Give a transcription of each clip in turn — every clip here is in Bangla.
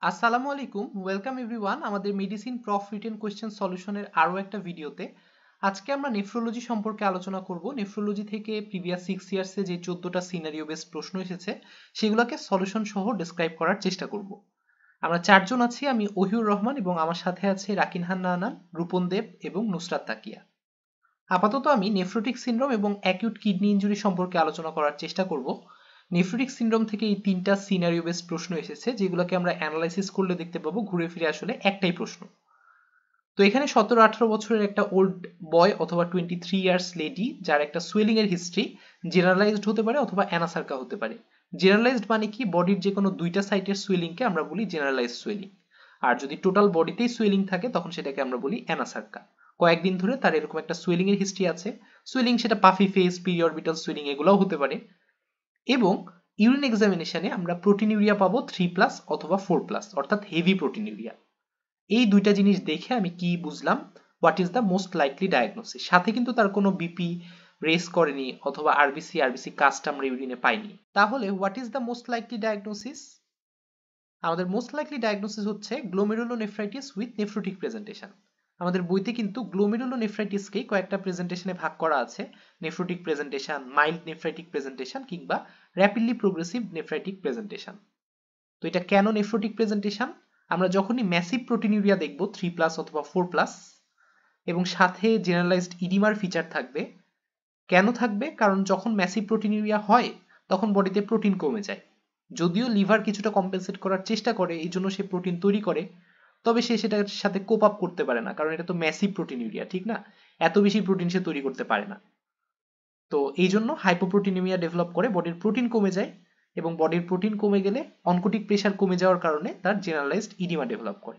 আসসালামু আলাইকুম, ওয়েলকাম এভরিওয়ান আমাদের মেডিসিন প্রফ রিটেন কোশ্চেন সলিউশনের আরো একটা ভিডিওতে। আজকে আমরা নেফ্রোলজি সম্পর্কে আলোচনা করব। নেফ্রোলজি থেকে প্রিভিয়াস 6 ইয়ার্সে যে 14টা সিনারিও বেস প্রশ্ন এসেছে সেগুলোকে সলিউশন সহ ডেসক্রাইব করার চেষ্টা করব। আমরা চারজন আছি, আমি ওহিউর রহমান এবং আমার সাথে আছে রাকিনহান নানান, রূপন দেব এবং নুসরাত তাকিয়া। আপাতত আমি নেফ্রোটিক সিনড্রোম এবং অ্যাকিউট কিডনি ইনজুরি সম্পর্কে আলোচনা করার চেষ্টা করব। নেফ্রোটিক সিনড্রোম থেকে এই তিনটা সিনারিও বেস প্রশ্ন এসেছে, যেগুলোকে আমরা অ্যানালাইসিস করলে দেখতে পাবো ঘুরে ফিরে আসলে একটাই প্রশ্ন। তো এখানে 17-18 বছরের একটা ওল্ড বয় অথবা 23 ইয়ার্স লেডি যার একটা সুয়েলিং এর হিস্ট্রি জেনারেলাইজড হতে পারে অথবা অ্যানাসার্কা হতে পারে। জেনারেলাইজড মানে কি, বডির যে কোনো দুইটা সাইটের সুয়েলিংকে আমরা বলি জেনারেলাইজড সুয়েলিং, আর যদি টোটাল বডিতেই সুয়েলিং থাকে তখন সেটাকে আমরা বলি অ্যানাসার্কা। কয়েকদিন ধরে তার এরকম একটা সুয়েলিং এর হিস্ট্রি আছে। সুয়েলিং সেটা পাফি ফেস, পিরিঅরবিটাল সুয়েলিং এগুলোও হতে পারে। এবং ইউরিন এক্সামিনেশনে আমরা প্রোটিনিউরিয়া পাবো 3+ অথবা 4+, অর্থাৎ হেভি প্রোটিনিউরিয়া। এই দুইটা জিনিস দেখে আমি কি বুঝলাম, what is the most likely diagnosis. সাথে কিন্তু তার কোনো বিপি রেস করেনি অথবা আরবিসি কাস্ট আমরা ইউরিনে পাইনি। তাহলে what is the most likely diagnosis? আমাদের মোস্ট লাইকলি ডায়াগনোসিস হচ্ছে গ্লোমেরুলোনেফ্রাইটিস উইথ নেফ্রোটিক প্রেজেন্টেশন। আমাদের বইতে কিন্তু গ্লোমেরুলোনেফ্রাইটিসকেই কয়েকটা প্রেজেন্টেশনে ভাগ করা আছে: nephrotic presentation, mild nephritic presentation কিংবা র্যাপিডলি প্রোগ্রেসিভ নেফ্রাইটিক প্রেজেন্টেশন। তো এটা কেন নেফ্রোটিক প্রেজেন্টেশন? আমরা যখনই ম্যাসিভ প্রোটিনিউরিয়া দেখব 3+ অথবা 4+, এবং সাথে জেনারেলাইজড ইডিমার ফিচার থাকবে। কেন থাকবে? কারণ যখন ম্যাসিভ প্রোটিনিউরিয়া হয় তখন বডিতে প্রোটিন কমে যায়। যদিও লিভার কিছুটা কম্পেনসেট করার চেষ্টা করে, এই জন্য সে প্রোটিন তৈরি করে, তবে সে সেটার সাথে কোপ আপ করতে পারে না, কারণ এটা তো ম্যাসিভ প্রোটিনিউরিয়া, ঠিক না? এত বেশি প্রোটিন সে তৈরি করতে পারে না। তো এই জন্য হাইপোপ্রোটিনেমিয়া ডেভেলপ করে, বডির প্রোটিন কমে যায়, এবং বডির প্রোটিন কমে গেলে অনকোটিক প্রেশার কমে যাওয়ার কারণে তার জেনারেলাইজড ইডিমা ডেভেলপ করে।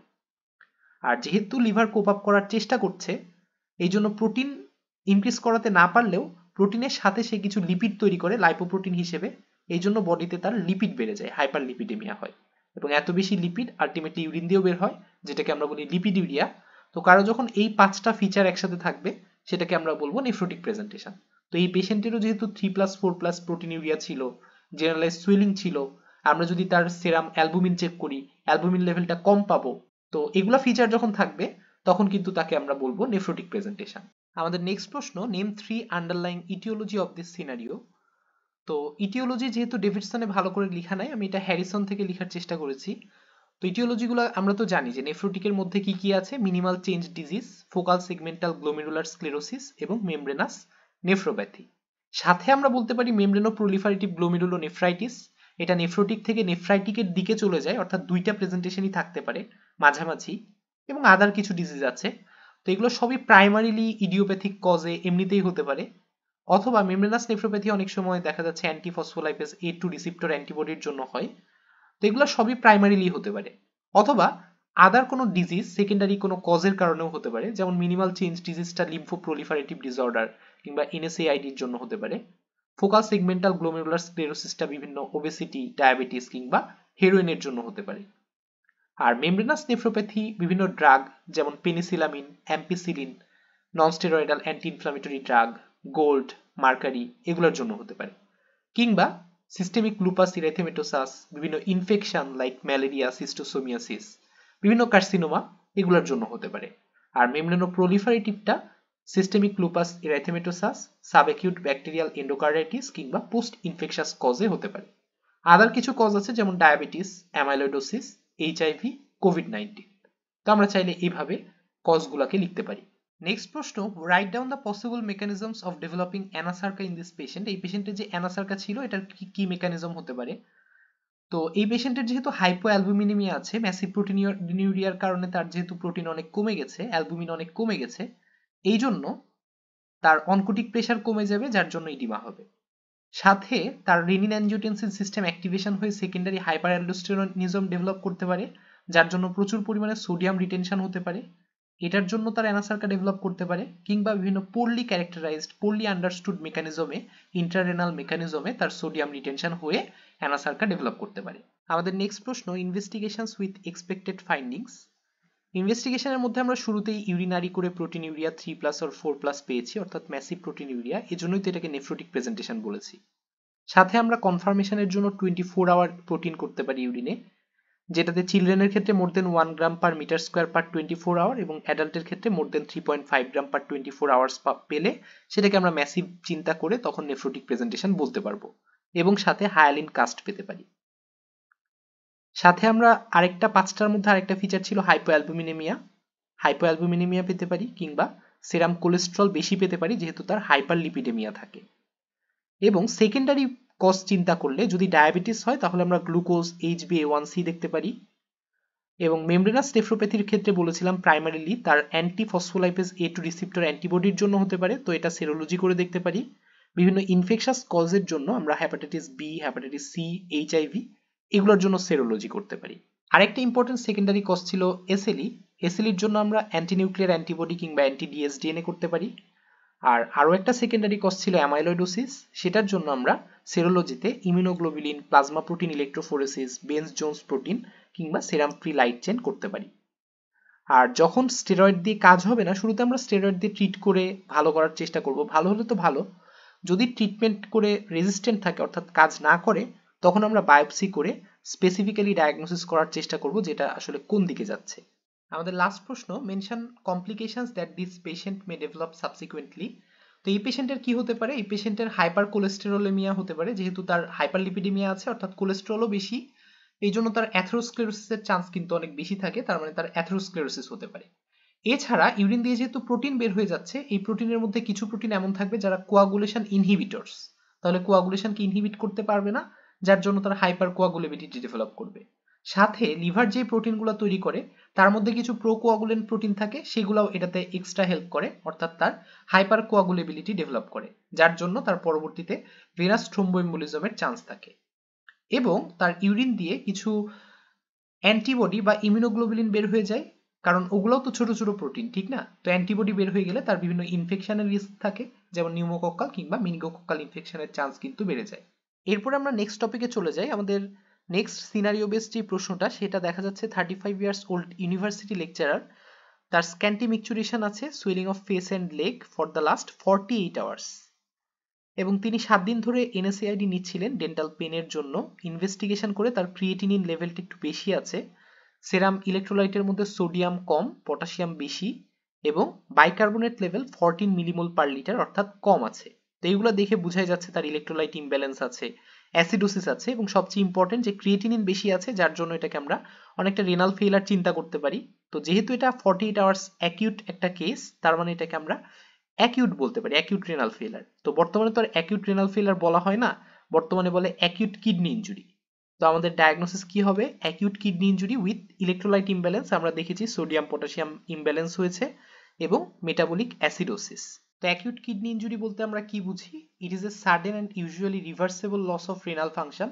আর যেহেতু লিভার কোপ আপ করার চেষ্টা করছে, এই জন্য প্রোটিন ইনক্রিজ করাতে না পারলেও প্রোটিনের সাথে সে কিছু লিপিড তৈরি করে লাইপোপ্রোটিন হিসেবে, এই জন্য বডিতে তার লিপিড বেড়ে যায়, হাইপার লিপিডেমিয়া হয়। এবং এত বেশি লিপিড আলটিমেটলি ইউরিন দিয়েও বের হয়, যেটাকে আমরা বলি লিপিডিউরিয়া। তো কারো যখন এই 5টা ফিচার একসাথে থাকবে সেটাকে আমরা বলবো নেফ্রোটিক প্রেজেন্টেশন। তো এই পেশেন্টেরও যেহেতু 3+4+ প্রোটিনিউরিয়া ছিল, জেনারেলাইজ সুয়েলিং ছিল, আমরা যদি তার সেরাম অ্যালবুমিন চেক করি, অ্যালবুমিন লেভেলটা কম পাবো। তো এগুলা ফিচার যখন থাকবে তখন কিন্তু তাকে আমরা বলবো নেফ্রোটিক প্রেজেন্টেশন। আমাদের নেক্সট প্রশ্ন, name 3 underlying aetiology of this scenario. তো ইটিওলজি যেহেতু ডেভিডসনে ভালো করে লেখা নাই, আমি এটা হ্যারিসন থেকে লেখার চেষ্টা করেছি। তো ইটিওলজিগুলো আমরা তো জানি যে নেফ্রোটিকের মধ্যে কি কি আছে: minimal change disease, focal segmental glomerular sclerosis এবং মেমব্রেনাস নেফ্রোপ্যাথি। সাথে আমরা বলতে পারি মেমব্রেনো প্রলিফারেটিভ গ্লোমেরুলোনেফ্রাইটিস। এটা নেফ্রোটিক থেকে নেফ্রাইটিকের দিকে চলে যায়, অর্থাৎ দুইটা প্রেজেন্টেশনই থাকতে পারে মাঝামাঝি। এবং আদার কিছু ডিজিজ আছে। তো এগুলো সবই প্রাইমারিলি ইডিওপ্যাথিক কজে এমনিতেই হতে পারে, অথবা মেমব্রেনাস নেফ্রোপ্যাথি অনেক সময় দেখা যাচ্ছে অ্যান্টিফসফোলাইপেজ A2 রিসেপ্টর অ্যান্টিবডির জন্য হয়। তো এগুলো সবই প্রাইমারিলি হতে পারে, অথবা আদার কোনো ডিজিজ সেকেন্ডারি কোনো কজের কারণেও হতে পারে, যেমন মিনিমাল চেঞ্জ ডিজিজটা লিম্ফো প্রলিফারেটিভ ডিসঅর্ডার কিংবা এনএসএআইডির জন্য হতে পারে। ফোকাল সেগমেন্টাল গ্লোমেরুলার স্ক্লেরোসিসটা বিভিন্ন ওবেসিটি, ডায়াবেটিস কিংবা হেরোইনের জন্য হতে পারে। আর মেমব্রেনাস নেফ্রোপ্যাথি বিভিন্ন ড্রাগ যেমন penicillamine, ampicillin, nonsteroidal anti inflammatory drug, gold, mercury এগুলোর জন্য হতে পারে। কিংবা সিস্টেমিক লুপাস ইরিথেমেটোসাস, বিভিন্ন ইনফেকশন লাইক ম্যালেরিয়া, সিস্টোসোমিয়াসিস, বিভিন্ন কার্সিনোমা এগুলোর জন্য হতে পারে। আর মেমব্রেনো প্রলিফারেটিভটা systemic lupus erythematosus, subacute bacterial endocarditis কিংবা পোস্ট ইনফেকশাস কজে হতে পারে। আদার কিছু কজ আছে যেমন ডায়াবেটিস, অ্যামাইলোডোসিস, এইচআইভি, কোভিড-19। তো আমরা চাইলে এইভাবে কজগুলোকে লিখতে পারি। নেক্সট প্রশ্ন, write down the possible mechanisms of developing anasarca in this patient. এই পেশেন্টের যে অ্যানাসার্কা ছিল এটার কি কি মেকানিজম হতে পারে? তো এই পেশেন্টের যেহেতু হাইপো অ্যালবুমিনেমিয়া আছে, ম্যাসিভ প্রোটিনিউরিয়ার কারণে তার যেহেতু প্রোটিন অনেক কমে গেছে, অ্যালবুমিন অনেক কমে গেছে, এই জন্য তার অনকোটিক প্রেশার কমে যাবে, যার জন্য ইডিমা হবে। সাথে তার রেনিন অ্যানজিওটেনসিন সিস্টেম অ্যাক্টিভেশন হয়ে সেকেন্ডারি হাইপার অ্যালডোস্টেরনিজম ডেভেলপ করতে পারে, যার জন্য প্রচুর পরিমাণে সোডিয়াম রিটেনশন হতে পারে। এটার জন্য তার অ্যানাসার্কা ডেভেলপ করতে পারে, কিংবা বিভিন্ন পোরলি ক্যারেক্টারাইজড, পোরলি আন্ডারস্টুড মেকানিজমে, ইন্ট্রারেনাল মেকানিজমে তার সোডিয়াম রিটেনশন হয়ে অ্যানাসার্কা ডেভেলপ করতে পারে। আমাদের নেক্সট প্রশ্ন, ইনভেস্টিগেশনস উইথ এক্সপেক্টেড ফাইন্ডিংস। ইনভেস্টিগেশনের মধ্যে আমরা শুরুতেই ইউরিনারি করে প্রোটিনিউরিয়া 3+ আর 4+ পেয়েছি, অর্থাৎ ম্যাসিভ প্রোটিনিউরিয়া, এজন্যই তো এটাকে নেফ্রোটিক প্রেজেন্টেশন বলেছি। সাথে আমরা কনফার্মেশনের জন্য 24 আওয়ার প্রোটিন করতে পারি ইউরিনে, যেটাতে চিলড্রেনের ক্ষেত্রে more than 1 gram per metre square per 24 hour এবং অ্যাডাল্টের ক্ষেত্রে মোর দেন 3.5 গ্রাম পার 24 আওয়ার্স পেলে সেটাকে আমরা ম্যাসিভ চিন্তা করে তখন নেফ্রোটিক প্রেজেন্টেশন বলতে পারবো এবং সাথে হায়ালিন কাস্ট পেতে পারি। সাথে আমরা আরেকটা 5টার মধ্যে আরেকটা ফিচার ছিল হাইপোঅ্যালবুমিনেমিয়া পেতে পারি কিংবা সেরাম কোলেস্ট্রল বেশি পেতে পারি যেহেতু তার হাইপারলিপিডেমিয়া থাকে। এবং সেকেন্ডারি কজ চিন্তা করলে যদি ডায়াবেটিস হয় তাহলে আমরা গ্লুকোজ, HbA1c দেখতে পারি। এবং মেমব্রেনাস নেফ্রোপ্যাথির ক্ষেত্রে বলেছিলাম প্রাইমারিলি তার অ্যান্টি ফসফোলাইপেজ A2 রিসেপ্টর অ্যান্টিবডির জন্য হতে পারে, তো এটা সেরোলজি করে দেখতে পারি। বিভিন্ন ইনফেকশাস কজের জন্য আমরা hepatitis B, hepatitis C, HIV এগুলোর জন্য সেরোলজি করতে পারি। আরেকটা ইম্পর্টেন্ট সেকেন্ডারি কজ ছিল এসএলইর জন্য আমরা অ্যান্টিনিউক্লিয়ার অ্যান্টিবডি কিংবা অ্যান্টি-ডিএসডিএনএ করতে পারি। আর আরও একটা সেকেন্ডারি কজ ছিল অ্যামাইলয়েডোসিস, সেটার জন্য আমরা সেরোলজিতে immunoglobulin, plasma protein electrophoresis, Bence Jones protein কিংবা সেরাম ফ্রি লাইট চেন করতে পারি। আর যখন স্টেরয়েড দিয়ে কাজ হবে না, শুরুতে আমরা স্টেরয়েড দিয়ে ট্রিট করে ভালো করার চেষ্টা করব, ভালো হলে তো ভালো, যদি ট্রিটমেন্ট করে রেজিস্ট্যান্ট থাকে অর্থাৎ কাজ না করে তখন আমরা বায়োপসি করে স্পেসিফিক্যালি ডায়াগনোসিস করার চেষ্টা করব যেটা আসলে কোন দিকে যাচ্ছে। আমাদের লাস্ট প্রশ্ন, mention complications that this patient May develop subsequently. তো এই পেশেন্টের কি হতে পারে? এই পেশেন্টের হাইপার কোলেস্টেরোলেমিয়া হতে পারে, যেহেতু তার হাইপারলিপিডেমিয়া আছে অর্থাৎ কোলেস্টেরলও বেশি, এই জন্য তার অ্যাথেরোস্ক্লেরোসিসের চান্স কিন্তু অনেক বেশি থাকে, তার মানে তার অ্যাথেরোস্ক্লেরোসিস হতে পারে। এছাড়া ইউরিন দিয়ে যেহেতু প্রোটিন বের হয়ে যাচ্ছে, এই প্রোটিনের মধ্যে কিছু প্রোটিন এমন থাকবে যারা কোয়াগুলেশন ইনহিবিটরস, তাহলে কোয়াগুলেশনকে ইনহিবিট করতে পারবে না, যার জন্য তার হাইপার কোয়াগুলেবিলিটি ডেভেলপ করবে। সাথে লিভার যে প্রোটিনগুলো তৈরি করে তার মধ্যে কিছু প্রোকোয়াগুলেন্ট প্রোটিন থাকে, সেগুলোও এটাতে এক্সট্রা হেল্প করে, অর্থাৎ তার হাইপার কোয়াগুলেবিলিটি ডেভেলপ করে, যার জন্য তার পরবর্তীতে ভেনাস থ্রোম্বোএম্বোলিজমের চান্স থাকে। এবং তার ইউরিন দিয়ে কিছু অ্যান্টিবডি বা ইমিউনোগ্লোবুলিন বের হয়ে যায়, কারণ ওগুলোও তো ছোট ছোট প্রোটিন, ঠিক না? তো অ্যান্টিবডি বের হয়ে গেলে তার বিভিন্ন ইনফেকশনের রিস্ক থাকে, যেমন নিউমোকক্কাল কিংবা মিনিগোকক্কাল ইনফেকশনের চান্স কিন্তু বেড়ে যায়। এরপর আমরা নেক্সট টপিকে চলে যাই। আমাদের নেক্সট সিনারিও বেসড যে প্রশ্নটা, সেটা দেখা যাচ্ছে 35 ইয়ার্স ওল্ড ইউনিভার্সিটি লেকচারার, তার স্ক্যান্টি মিকচুরেশন আছে, swelling of face and leg for the last 48 hours, এবং তিনি 7 দিন ধরে NSAID নিচ্ছিলেন ডেন্টাল পেনের জন্য। ইনভেস্টিগেশন করে তার ক্রিয়েটিনিন লেভেলটা একটু বেশি আছে, সেরাম ইলেকট্রোলাইটের মধ্যে সোডিয়াম কম, পটাশিয়াম বেশি, এবং bicarbonate level 14 millimole per litre অর্থাৎ কম আছে। তো এইগুলো দেখে বোঝাই যাচ্ছে তার ইলেকট্রোলাইট ইমব্যালেন্স আছে, অ্যাসিডোসিস আছে, এবং সবচেয়ে ইম্পর্টেন্ট যে ক্রিয়েটিনিন বেশি আছে, যার জন্য এটাকে আমরা অনেকটা রেনাল ফেইলার চিন্তা করতে পারি। তো যেহেতু এটা 48 আওয়ার্স অ্যাকিউট একটা কেস, তার মানে এটাকে আমরা অ্যাকিউট বলতে পারি, অ্যাকিউট রেনাল ফেইলার। তো বর্তমানে তো আর অ্যাকিউট রেনাল ফেইলার বলা হয় না, বর্তমানে বলে অ্যাকিউট কিডনি ইনজুরি। তো আমাদের ডায়াগনোসিস কি হবে? Acute kidney injury with electrolyte imbalance, আমরা দেখেছি সোডিয়াম পটাশিয়াম ইমব্যালেন্স হয়েছে, এবং মেটাবলিক অ্যাসিডোসিস। তো অ্যাকিউট কিডনি ইনজুরি বলতে আমরা কি বুঝি? It is a sudden and usually reversible loss of renal function,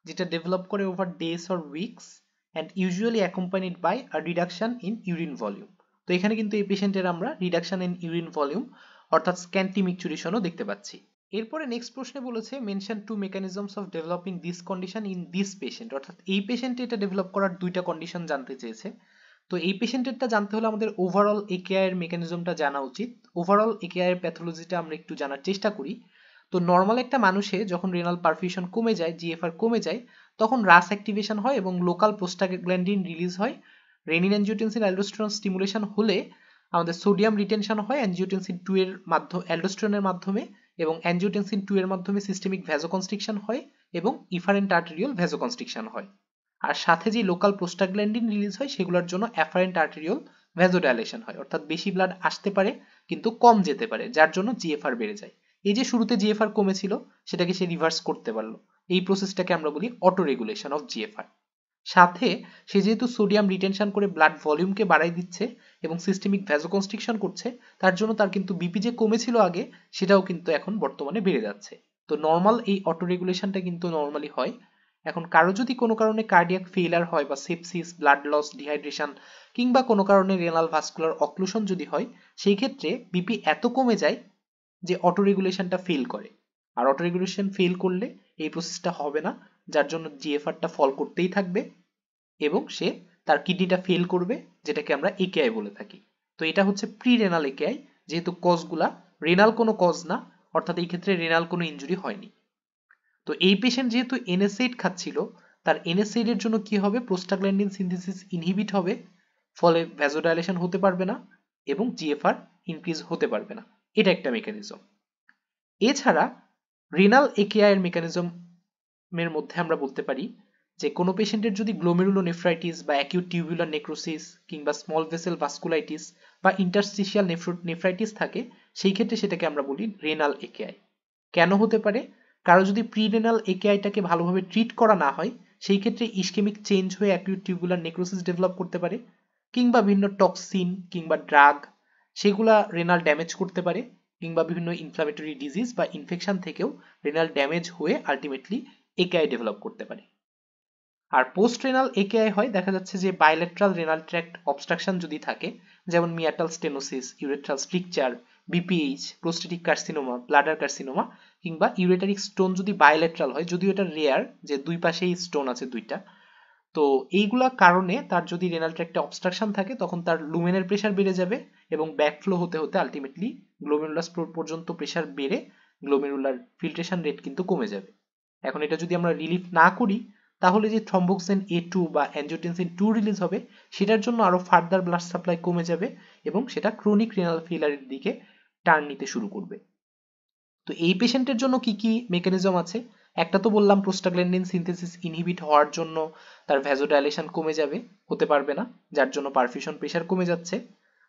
যেটা ডেভেলপ করে over days or weeks and usually accompanied by a reduction in urine volume. তো এখানে কিন্তু এই পেশেন্টের আমরা রিডাকশন ইন ইউরিন ভলিউম অর্থাৎ স্ক্যান্টি মিকচুরেশনও দেখতে পাচ্ছি। এরপরে নেক্সট প্রশ্নে বলেছে mention 2 mechanisms of developing this condition in this patient, অর্থাৎ এই পেশেন্টে এটা ডেভেলপ করার দুইটা কন্ডিশন জানতে চেয়েছে। তো এই পেশেন্টেরটা জানতে হলে আমাদের ওভারঅল একেআই এর মেকানিজমটা জানা উচিত। ওভারঅল একেআই এর প্যাথোলজিটা আমরা একটু জানার চেষ্টা করি। তো নর্মাল একটা মানুষে যখন রেনাল পারফিউশন কমে যায়, জিএফআর কমে যায়, তখন রাস অ্যাক্টিভেশন হয় এবং লোকাল প্রোস্টাগ্ল্যান্ডিন রিলিজ হয়। রেনিন অ্যানজিওটেনসিন অ্যালডোস্টেরন স্টিমুলেশন হলে আমাদের সোডিয়াম রিটেনশন হয় অ্যানজিওটেনসিন 2 এর মাধ্যমে, অ্যালডোস্টেরনের মাধ্যমে, এবং অ্যানজিওটেনসিন 2 এর মাধ্যমে সিস্টেমিক ভ্যাসোকনস্ট্রিকশন হয় এবং ইফারেন্ট আর্টেরিয়াল ভ্যাসোকনস্ট্রিকশন হয়। আর সাথে যে লোকাল প্রোস্টাগ্ল্যান্ডিন রিলিজ হয় সেগুলোর জন্য অ্যাফারেন্ট আর্টেরিয়াল ভ্যাসোডাইলেশন হয়, অর্থাৎ বেশি ব্লাড আসতে পারে কিন্তু কম যেতে পারে, যার জন্য জিএফআর বেড়ে যায়। এই যে শুরুতে জিএফআর কমেছিল সেটাকে সে রিভার্স করতে পারলো, এই প্রসেসটাকে আমরা বলি অটো রেগুলেশন অফ জিএফআর। সাথে সে যেহেতু সোডিয়াম রিটেনশন করে ব্লাড ভলিউমকে বাড়াই দিচ্ছে এবং সিস্টেমিক ভ্যাসোকনস্ট্রিকশন করছে, তার জন্য তার কিন্তু বিপি যে কমেছিল আগে সেটাও কিন্তু এখন বর্তমানে বেড়ে যাচ্ছে। তো নর্মাল এই অটো রেগুলেশনটা কিন্তু নর্মালি হয়। এখন কারো যদি কোনো কারণে কার্ডিয়াক ফেইলার হয় বা সেপসিস, ব্লাড লস, ডিহাইড্রেশন কিংবা কোনো কারণে রেনাল ভাস্কুলার অক্লুশন যদি হয়, সেই ক্ষেত্রে বিপি এত কমে যায় যে অটো রেগুলেশনটা ফেল করে। আর অটো রেগুলেশন ফেল করলে এই প্রসেসটা হবে না, যার জন্য জিএফআরটা ফল করতেই থাকবে এবং সে তার কিডনিটা ফেল করবে, যেটাকে আমরা একেআই বলে থাকি। তো এটা হচ্ছে প্রি রেনাল একেআই, যেহেতু কজগুলা রেনাল কোনো কজ না, অর্থাৎ এই ক্ষেত্রে রেনাল কোনো ইনজুরি হয়নি। তো এই পেশেন্ট যেহেতু NSAID খাচ্ছিল, তার NSAID এর জন্য কি হবে, প্রোস্টাগ্ল্যান্ডিন সিনথেসিস ইনহিবিট হবে, ফলে ভ্যাসোডাইলেশন হতে পারবে না এবং GFR ইনক্রিজ হতে পারবে না। এটা একটা মেকানিজম। এছাড়া রেনাল একেআই এর মেকানিজমের মধ্যে আমরা বলতে পারি যে কোনো পেশেন্টের যদি গ্লোমেরুলোনেফ্রাইটিস বা অ্যাকিউট টিউবুলার নেক্রোসিস কিংবা স্মল ভেসেল ভাস্কুলাইটিস বা ইন্টারস্টিশিয়াল নেফ্রাইটিস থাকে, সেই ক্ষেত্রে সেটাকে আমরা বলি রেনাল একেআই। কেন হতে পারে? কারো যদি প্রিরেনাল একেআইটাকে ভালোভাবে ট্রিট করা না হয়, সেই ক্ষেত্রে ইসকেমিক চেঞ্জ হয়ে অ্যাকিউট টিউবুলার নেক্রোসিস ডেভেলপ করতে পারে, কিংবা বিভিন্ন টক্সিন কিংবা ড্রাগ সেগুলা রেনাল ড্যামেজ করতে পারে, কিংবা বিভিন্ন ইনফ্লামেটরি ডিজিজ বা ইনফেকশন থেকেও রেনাল ড্যামেজ হয়ে আলটিমেটলি একেআই ডেভেলপ করতে পারে। আর পোস্ট রেনাল একেআই হয় দেখা যাচ্ছে যে বাইলেট্রাল রেনাল ট্র্যাক্ট অবস্ট্রাকশন যদি থাকে, যেমন meatal stenosis, urethral stricture, BPH, prostatic carcinoma, bladder carcinoma, কিংবা ইউরেটারিক স্টোন যদি বাইলেট্রাল হয়, যদিও এটা রেয়ার যে দুই পাশেই স্টোন আছে দুইটা। তো এইগুলা কারণে তার যদি রেনাল ট্র্যাক্টে অবস্ট্রাকশন থাকে, তখন তার লুমেনের প্রেশার বেড়ে যাবে এবং ব্যাকফ্লো হতে হতে আলটিমেটলি গ্লোমেরুলাস পর্যন্ত প্রেশার বেড়ে গ্লোমেরুলার ফিল্ট্রেশন রেট কিন্তু কমে যাবে। এখন এটা যদি আমরা রিলিফ না করি, তাহলে যে থ্রম্বোক্সিন A2 বা অ্যাঞ্জিওটেনসিন 2 রিলিজ হবে, সেটার জন্য আরো ফার্দার ব্লাড সাপ্লাই কমে যাবে এবং সেটা ক্রনিক রেনাল ফেইলারের দিকে টার্ন নিতে শুরু করবে। তো এই পেশেন্টের জন্য কি কি মেকানিজম আছে? একটা তো বললাম প্রোস্টাগ্ল্যান্ডিন সিনথেসিস ইনহিবিট হওয়ার জন্য তার ভ্যাসোডাইলেশন কমে যাবে, হতে পারবে না, যার জন্য পারফিউশন প্রেশার কমে যাচ্ছে।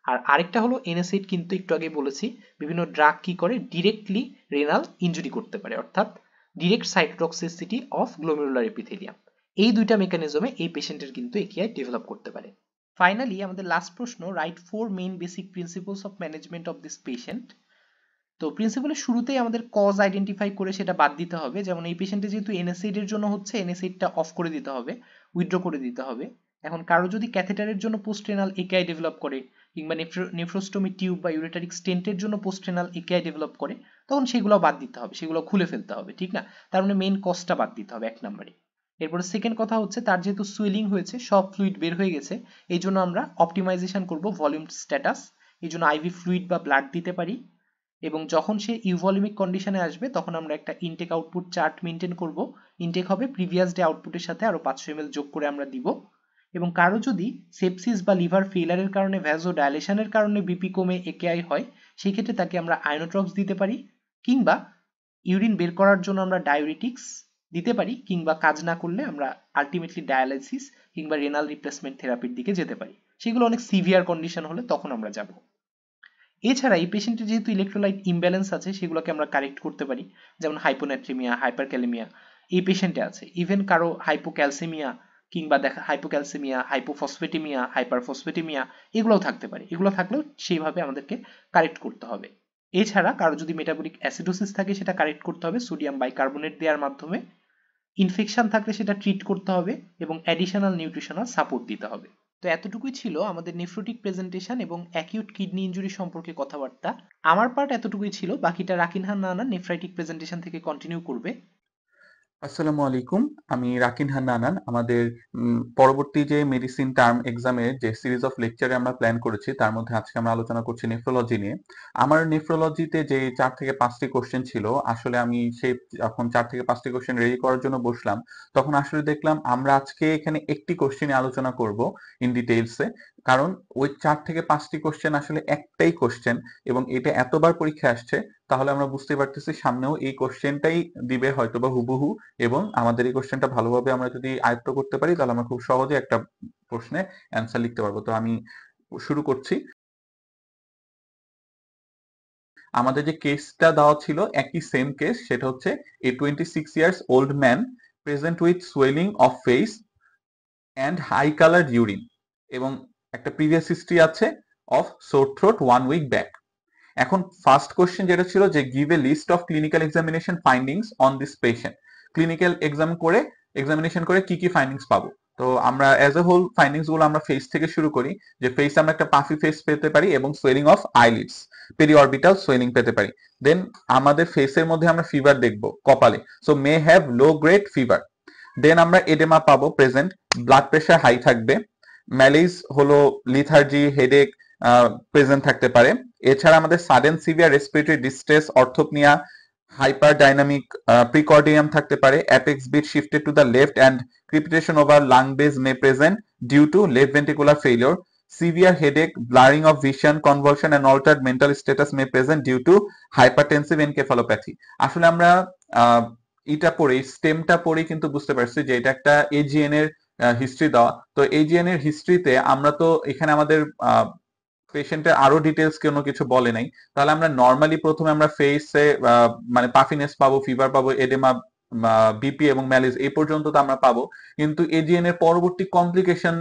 আর আরেকটা হলো NSAID, কিন্তু একটু আগে বলেছি বিভিন্ন ড্রাগ কি করে ডিরেক্টলি রেনাল ইনজুরি করতে পারে, অর্থাৎ ডিরেক্ট সাইটোটক্সিসিটি অফ গ্লোমেরুলার এপিথেলিয়াম। এই দুইটা মেকানিজমে এই পেশেন্টের কিন্তু একিআই ডেভেলপ করতে পারে। ফাইনালি আমাদের লাস্ট প্রশ্ন, right 4 main basic principles of management of this patient. তো প্রিন্সিপালের শুরুতেই আমাদের কজ আইডেন্টিফাই করে সেটা বাদ দিতে হবে। যেমন এই পেশেন্টে যেহেতু NSAID এর জন্য হচ্ছে, NSAID-টা অফ করে দিতে হবে, উইথড্র করে দিতে হবে। এখন কারো যদি ক্যাথেটারের জন্য পোস্ট রেনাল একেআই ডেভেলপ করে, কিংবা নেফ্রোস্টোমি টিউব বা ইউরেটারিক স্টেন্টের জন্য পোস্ট রেনাল একেআই ডেভেলপ করে, তখন সেগুলো বাদ দিতে হবে, সেগুলো খুলে ফেলতে হবে, ঠিক না? তার মানে মেইন কজটা বাদ দিতে হবে এক নম্বরে। এরপরে সেকেন্ড কথা হচ্ছে, তার যেহেতু সুইলিং হয়েছে, সব ফ্লুইড বের হয়ে গেছে, এই জন্য আমরা অপটিমাইজেশন করব ভলিউম স্ট্যাটাস, এই জন্য আইভি ফ্লুইড বা ব্লাড দিতে পারি। এবং যখন সে ইউভলিমিক কন্ডিশনে আসবে, তখন আমরা একটা ইনটেক আউটপুট চার্ট মেনটেন করব। ইনটেক হবে প্রিভিয়াস ডে আউটপুটের সাথে আরো 500 ml যোগ করে আমরা দিব। এবং কারো যদি সেপসিস বা লিভার ফেইলারের কারণে ভ্যাসোডাইলেশনের কারণে বিপি কমে একেআই হয়, সেই ক্ষেত্রে তাকে আমরা আয়োনোট্রপস দিতে পারি, কিংবা ইউরিন বের করার জন্য আমরা ডায়োরিটিক্স দিতে পারি, কিংবা কাজ না করলে আমরা আলটিমেটলি ডায়ালাইসিস কিংবা রেনাল রিপ্লেসমেন্ট থেরাপির দিকে যেতে পারি। সেগুলো অনেক সিভিয়ার কন্ডিশন হলে তখন আমরা যাব। এছাড়া এই পেশেন্টের যেহেতু ইলেকট্রোলাইট ইমব্যালেন্স আছে, সেগুলোকে আমরা কারেক্ট করতে পারি, যেমন হাইপোনাট্রিমিয়া, হাইপারক্যালেমিয়া এই পেশেন্টে আছে। ইভেন কারো হাইপোক্যালসেমিয়া কিংবা হাইপোক্যালসেমিয়া, হাইপোফসফেটিমিয়া, হাইপারফসফেটিমিয়া এগুলোও থাকতে পারে। এগুলো থাকলেও সেইভাবে আমাদেরকে কারেক্ট করতে হবে। এছাড়া কারো যদি মেটাবলিক অ্যাসিডোসিস থাকে, সেটা কারেক্ট করতে হবে সোডিয়াম বাইকার্বনেট দেওয়ার মাধ্যমে। ইনফেকশন থাকলে সেটা ট্রিট করতে হবে এবং অ্যাডিশনাল নিউট্রিশনাল সাপোর্ট দিতে হবে। তো এতটুকুই ছিল আমাদের নেফ্রোটিক প্রেজেন্টেশন এবং অ্যাকিউট কিডনি ইনজুরি সম্পর্কে কথাবার্তা। আমার পার্ট এতটুকুই ছিল, বাকিটা রাকিনহান নানা নেফ্রাইটিক প্রেজেন্টেশন থেকে কন্টিনিউ করবে। আসসালামু আলাইকুম, আমি রাকিনহান নানান। আমাদের পরবর্তী যে মেডিসিন টার্ম এক্সামের যে সিরিজ অফ লেকচারে আমরা প্ল্যান করেছি, তার মধ্যে আজকে আমরা আলোচনা করছি নেফ্রোলজি নিয়ে। আমার নেফ্রোলজিতে যে 4 থেকে 5টি কোশ্চেন ছিল, আসলে আমি সেই যখন 4 থেকে 5টি কোশ্চেন রেডি করার জন্য বসলাম, তখন আসলে দেখলাম আমরা আজকে এখানে একটি কোশ্চেনে আলোচনা করব ইন ডিটেইলসে। কারণ ওই 4 থেকে 5টি কোশ্চেন আসলে একটাই কোশ্চেন, এবং এটা এতবার পরীক্ষা আসছে, তাহলে আমরা বুঝতে পারতেছি সামনেও এই কোশ্চেনটাই দিবে হয়তোবা হুবহু। এবং আমাদের এই কোশ্চেনটা ভালোভাবে আমরা যদি আয়ত্ত করতে পারি, তাহলে আমরা খুব সহজে একটা প্রশ্নে অ্যান্সার লিখতে পারবো। তো আমি শুরু করছি। আমাদের যে কেসটা দেওয়া ছিল একই সেম কেস, সেটা হচ্ছে a 26 years old man present with swelling of face and high colored urine, এবং একটা প্রিভিয়াস হিস্ট্রি আছে of sore throat 1 week back. এখন ফার্স্ট কোশ্চেন যেটা ছিল যে give a list of clinical examination findings on this patient. Clinical examination করে কি কি ফাইন্ডিংস পাবো। তো আমরা অ্যাজ এ হোল ফাইন্ডিংস গুলো আমরা ফেস থেকে শুরু করি, যে ফেস আমরা একটা পাফি ফেস পেতে পারি এবং সোয়েলিং অফ আইলিডস, পেরিঅরবিটাল সোয়েলিং পেতে পারি। দেন আমাদের ফেসের মধ্যে আমরা ফিভার দেখবো কপালে, so may have low grade fever. Then আমরা এডেমা পাবো প্রেজেন্ট, ব্লাড প্রেশার হাই থাকবে, ম্যালেজ হলো লিথার্জি, হেডেক প্রেজেন্ট থাকতে পারে। এছাড়া আমাদের sudden severe respiratory distress, orthopnoea, hyperdynamic precordium থাকতে পারে, apex beat shifted to the left and crepitation over lung base may present due to left ventricular failure. Severe headache, blurring of vision, convulsion and altered mental status may present due to hypertensive encephalopathy. আসলে আমরা এটা পড়ে স্টেমটা পড়ে কিন্তু বুঝতে পারছি যে এটা একটা এজিএন এর হিস্ট্রি দেওয়া। তো এজিএন এর হিস্ট্রিতে আমরা তো এখানে আমাদের পেশেন্টের আরো ডিটেলস কোনো কিছু বলে নাই, তাহলে আমরা নর্মালি প্রথমে আমরা ফেসে মানে পাফিনেস পাবো, ফিভার পাবো, এডেমা, বিপি এবং ম্যালিজ এই পর্যন্ত তো আমরা পাবো। কিন্তু এজিএন এর পরবর্তী কমপ্লিকেশন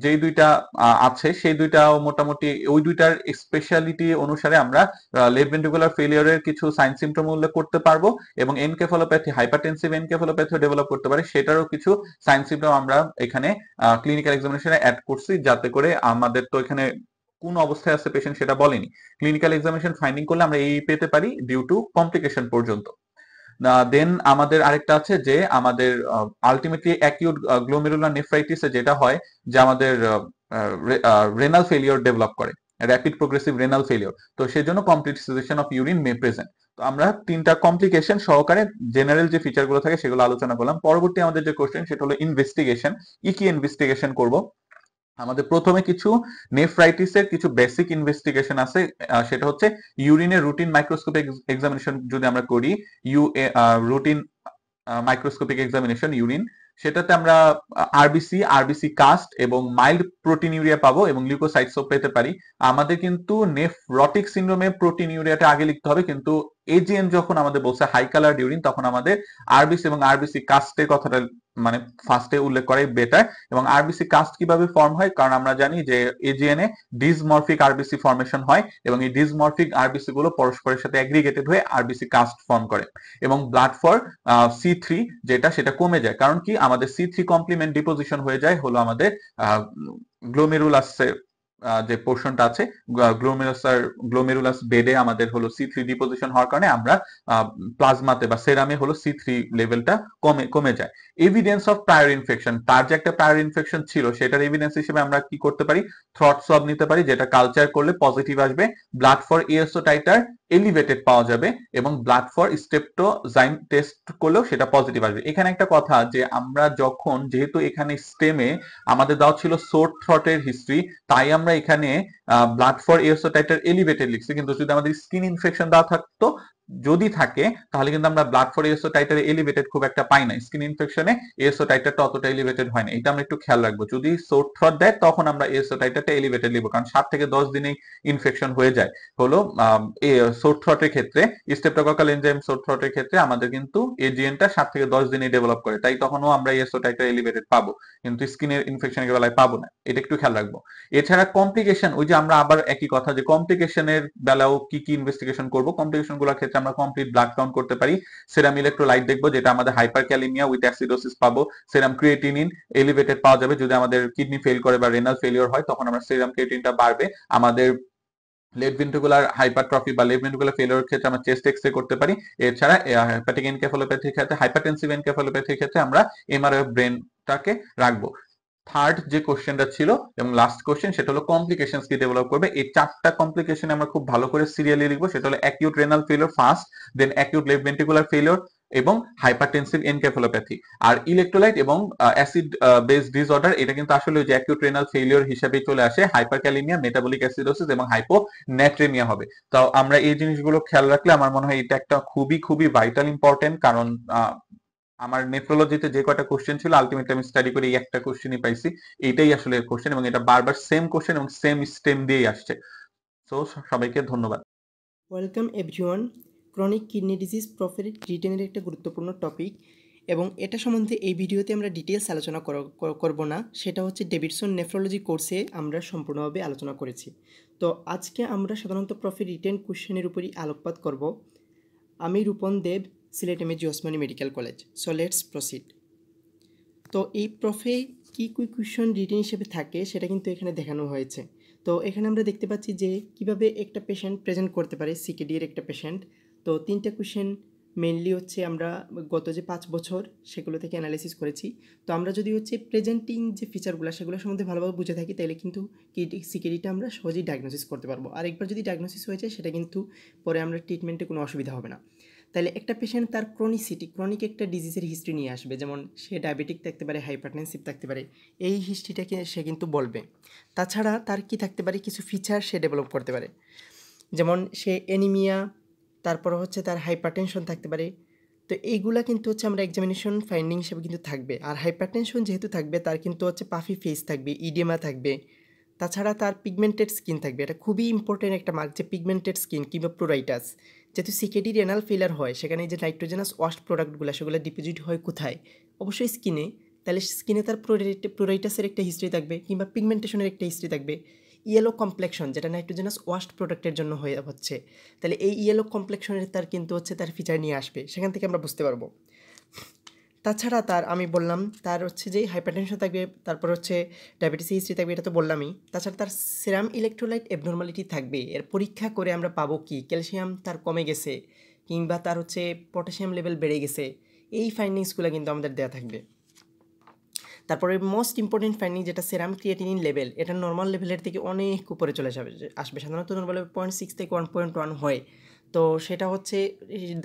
যেই দুইটা আছে সেই দুইটাও মোটামুটি ওই দুইটার স্পেশালিটি অনুসারে আমরা লেফট ভেন্ট্রিকুলার ফেলিয়ারের কিছু সাইন সিমটম উল্লেখ করতে পারবো এবং এনকেফালোপ্যাথি, হাইপারটেনসিভ এনকেফালোপ্যাথি ডেভেলপ করতে পারে, সেটারও কিছু সাইন সিমটম আমরা এখানে ক্লিনিক্যাল এক্সামিনেশনে অ্যাড করছি, যাতে করে আমাদের তো এখানে কোন অবস্থায় আছে পেশেন্ট সেটা বলেনি, ক্লিনিক্যাল এক্সামিনেশন ফাইন্ডিং করলে আমরা এই পেতে পারি ডিউ টু কমপ্লিকেশন পর্যন্ত। দেন আমাদের আরেকটা আছে যে আমাদের আলটিমেটলি অ্যাকিউট গ্লোমেরুলার নেফ্রাইটিসে যেটা হয় যে আমাদের রেনাল ফেলিওর ডেভেলপ করে, র্যাপিড প্রোগ্রেসিভ রেনাল ফেলিওর, তো সেজন্য complete cessation of urine May present. তো আমরা তিনটা কমপ্লিকেশন সহকারে জেনারেল যে ফিচারগুলো থাকে সেগুলো আলোচনা করলাম। পরবর্তী আমাদের যে কোশ্চেন সেটা হলো ইনভেস্টিগেশন। কি ইনভেস্টিগেশন করব? আমাদের প্রথমে কিছু নেফ্রাইটিসের কিছু বেসিক ইনভেস্টিগেশন আছে, সেটা হচ্ছে ইউরিনের রুটিন মাইক্রোস্কোপিক এক্সামিনেশন যদি আমরা করি, রুটিন মাইক্রোস্কোপিক এক্সামিনেশন ইউরিন, সেটাতে আমরা আরবিসি কাস্ট এবং মাইল্ড প্রোটিনিউরিয়া পাবো এবং লিউকোসাইটসও পেতে পারি। আমাদের কিন্তু নেফ্রটিক সিনড্রোমে প্রোটিনিউরিয়াটা আগে লিখতে হবে, কিন্তু এজিএন যখন আমাদের বলছে হাই কালার ইউরিন তখন আমাদের আরবিসি এবং আরবিসি কাস্টের কথাটা মানে ফার্স্টে উল্লেখ করাই বেটার। এবং আরবিসি কাস্ট কিভাবে ফর্ম হয়, কারণ আমরা জানি যে এজিএন এ ডিসমরফিক আরবিসি ফর্মেশন হয় এবং এই ডিসমরফিক আরবিসি গুলো পরস্পরের সাথে অ্যাগ্রিগেটেড হয়ে আরবিসি কাস্ট ফর্ম করে এবং ব্লাড ফর C3 যেটা সেটা কমে যায়, কারণ কি আমাদের C3 কমপ্লিমেন্ট ডিপোজিশন হয়ে যায় হলো আমাদের গ্লোমেরুলাসের যে পোর্শনটা আছে, গ্লোমেরুলাস বেডে আমাদের হলো C3 ডিপোজিশন হওয়ার কারণে আমরা প্লাজমাতে বা সেরামে হলো C3 লেভেলটা কমে যায়। এভিডেন্স অফ প্রায়র ইনফেকশন, তার যে একটা প্রায়র ইনফেকশন ছিল সেটার এভিডেন্স হিসেবে আমরা কি করতে পারি, থ্রট সোয়াব নিতে পারি, যেটা কালচার করলে পজিটিভ আসবে, blood for ASO titre elevated পাওয়া যাবে এবং ব্লাড ফর স্টেপটোজাইম টেস্ট করলেও সেটা পজিটিভ আসবে। এখানে একটা কথা যে আমরা যখন যেহেতু এখানে স্টেমে আমাদের দেওয়া ছিল সোর থ্রটের হিস্ট্রি, তাই আমরা এখানে blood for ASO titre elevated লিখছি, কিন্তু যদি আমাদের স্কিন ইনফেকশন দেওয়া থাকতো, যদি থাকে, তাহলে কিন্তু আমরা blood for ASO titre elevated খুব একটা পাই না, স্কিন ইনফেকশনে এএসও টাইটারটা অতটা এলিভেটেড হয় না, এটা আমরা একটু খেয়াল রাখবো। যদি সোর থ্রট দেয় তখন আমরা এএসও টাইটারটা এলিভেটেড লিখবো, কারণ 7 থেকে 10 দিনেই ইনফেকশন হয়ে যায় হলো সোর থ্রটের ক্ষেত্রে। স্টেপটোকক্কাল এনজাইম সোর থ্রটের ক্ষেত্রে আমাদের কিন্তু এজিএনটা 7 থেকে 10 দিনে ডেভেলপ করে, তাই তখনও আমরা এএসও টাইটার এলিভেটেড পাবো, কিন্তু স্কিনের ইনফেকশনের বেলায় পাবো না, এটা একটু খেয়াল রাখবো। এছাড়া কমপ্লিকেশন, ওই যে আমরা আবার একই কথা যে কমপ্লিকেশনের বেলাও কি ইনভেস্টিগেশন করব, কমপ্লিকেশন গুলোর ক্ষেত্রে আমরা কমপ্লিট ব্লাড কাউন্ট করতে পারি, সেরাম ইলেক্ট্রোলাইট দেখবো, যেটা আমাদের হাইপারক্যালিমিয়া উইথ অ্যাসিডোসিস পাবো, সেরাম ক্রিয়েটিনিন এলিভেটেড পাওয়া যাবে, যদি আমাদের কিডনি ফেল করে বা রেনাল ফেলিওর হয় তখন আমরা সেরাম ক্রিয়েটিনটা বাড়বে। আমাদের লেফট ভেন্ট্রিকুলার হাইপারট্রফি বা লেফট ভেন্ট্রিকুলার ফেলিওর ক্ষেত্রে আমরা চেস্ট এক্সরে করতে পারি। এছাড়া হেপাটিক এনকেফালোপ্যাথির ক্ষেত্রে, হাইপারটেনসিভ এনকেফালোপ্যাথির ক্ষেত্রে আমরা এমআরআই ব্রেনটাকে রাখবো। থার্ড যে কোশ্চেনটা ছিল এবং লাস্ট কোশ্চেন সেটা হলো কমপ্লিকেশনস কি ডেভেলপ করবে। এই চারটা কমপ্লিকেশন আমরা খুব ভালো করে সিরিয়ালি লিখবো, সেটা হলো অ্যাকিউট রেনাল ফেলিওর ফার্স্ট, দেন অ্যাকিউট লেফট ভেন্ট্রিকুলার ফেলিওর এবং হাইপারটেনসিভ এনকেফালোপ্যাথি। আর ইলেকট্রোলাইট এবং অ্যাসিড বেস ডিসঅর্ডার, এটা কিন্তু আসলে ওই যে অ্যাকিউট রেনাল ফেলিওর হিসেবে চলে আসে, হাইপারক্যালিমিয়া, মেটাবলিক অ্যাসিডোসিস এবং হাইপোন্যাট্রেমিয়া হবে। তো আমরা এই জিনিসগুলো খেয়াল রাখলে আমার মনে হয় এটা একটা খুবই খুবই ভাইটাল ইম্পর্টেন্ট, কারণ আমার নেফ্রোলজিতে যে কয়টা কোশ্চেন ছিল আলটিমেটলি আমি স্টাডি করে এই একটা কোশ্চেনই পাইছি, এইটাই আসলে কোশ্চেন এবং এটা বারবার সেম কোশ্চেন এবং সেম স্টেম দিয়েই আসছে। সো সবাইকে ধন্যবাদ। Welcome everyone. Chronic kidney disease প্রফিট রিটেনের একটা গুরুত্বপূর্ণ টপিক এবং এটা সম্বন্ধে এই ভিডিওতে আমরা ডিটেলস আলোচনা করব না, সেটা হচ্ছে ডেভিডসন নেফ্রোলজি কোর্সে আমরা সম্পূর্ণভাবে আলোচনা করেছি। তো আজকে আমরা সাধারণত প্রফিট রিটেন কোশ্চেনের উপরই আলোকপাত করব। আমি Rupan Deb, Sylhet MAG Osmani medical college. So let's proceed. তো এই প্রফে কী কোয়েশ্চন রিটেন হিসেবে থাকে সেটা কিন্তু এখানে দেখানো হয়েছে। তো এখানে আমরা দেখতে পাচ্ছি যে কিভাবে একটা পেশেন্ট প্রেজেন্ট করতে পারে, সিকেডি এর একটা পেশেন্ট। তো 3টা কোয়েশ্চেন মেইনলি হচ্ছে আমরা গত যে 5 বছর সেগুলো থেকে অ্যানালাইসিস করেছি। তো আমরা যদি হচ্ছে প্রেজেন্টিং যে ফিচারগুলো সেগুলো সম্বন্ধে ভালোভাবে বুঝে থাকি তাহলে কিন্তু সিকেডিটা আমরা সহজেই ডায়াগনোসিস করতে পারবো। আর একবার যদি ডায়াগনোসিস হয়ে যায় সেটা কিন্তু পরে আমরা ট্রিটমেন্টে কোনো অসুবিধা হবে না। তাহলে একটা পেশেন্ট তার ক্রনিক একটা ডিজিজের হিস্ট্রি নিয়ে আসবে, যেমন সে ডায়াবেটিক থাকতে পারে, হাইপারটেনসিভ থাকতে পারে, এই হিস্ট্রিটাকে সে কিন্তু বলবে। তাছাড়া তার কি থাকতে পারে, কিছু ফিচার সে ডেভেলপ করতে পারে, যেমন সে অ্যানিমিয়া, তারপর হচ্ছে তার হাইপারটেনশন থাকতে পারে। তো এইগুলা কিন্তু হচ্ছে আমরা এক্সামিনেশন ফাইন্ডিং হিসেবে কিন্তু থাকবে। আর হাইপারটেনশন যেহেতু থাকবে, তার কিন্তু হচ্ছে পাফি ফেস থাকবে, ইডিমা থাকবে, তাছাড়া তার পিগমেন্টেড স্কিন থাকবে। এটা খুবই ইম্পর্টেন্ট একটা মার্ক, যে পিগমেন্টেড স্কিন কিংবা প্রোরাইটাস। যেহেতু সিকেডি রেনাল ফেলার হয়, সেখানে যে নাইট্রোজেনাস ওয়াস্ট প্রোডাক্টগুলো সেগুলো ডিপোজিট হয় কোথায়, অবশ্যই স্কিনে। তাহলে স্কিনে তার প্রোরাইটাসের একটা হিস্ট্রি থাকবে, কিংবা পিগমেন্টেশনের একটা হিস্ট্রি থাকবে। ইয়েলো কমপ্লেকশন, যেটা নাইট্রোজেনাস ওয়াস্ট প্রোডাক্টের জন্য হচ্ছে, তাহলে এই ইয়েলো কমপ্লেকশনের তার কিন্তু হচ্ছে তার ফিচার নিয়ে আসবে, সেখান থেকে আমরা বুঝতে পারবো। তাছাড়া তার আমি বললাম তার হচ্ছে যে হাইপারটেনশন থাকবে, তারপর হচ্ছে ডায়াবেটিস হিস্ট্রি থাকবে, এটা তো বললামই। তাছাড়া তার সেরাম ইলেকট্রোলাইট অ্যাবনরমালিটি থাকবে, এর পরীক্ষা করে আমরা পাবো কি ক্যালসিয়াম তার কমে গেছে, কিংবা তার হচ্ছে পটাশিয়াম লেভেল বেড়ে গেছে, এই ফাইন্ডিংসগুলো কিন্তু আমাদের দেওয়া থাকবে। তারপরে মোস্ট ইম্পর্টেন্ট ফাইন্ডিং যেটা সেরাম ক্রিয়েটিনিন লেভেল, এটা নর্মাল লেভেলের থেকে অনেক উপরে চলে আসবে। সাধারণত নর্মাল 0.6 থেকে 1.1 হয়, তো সেটা হচ্ছে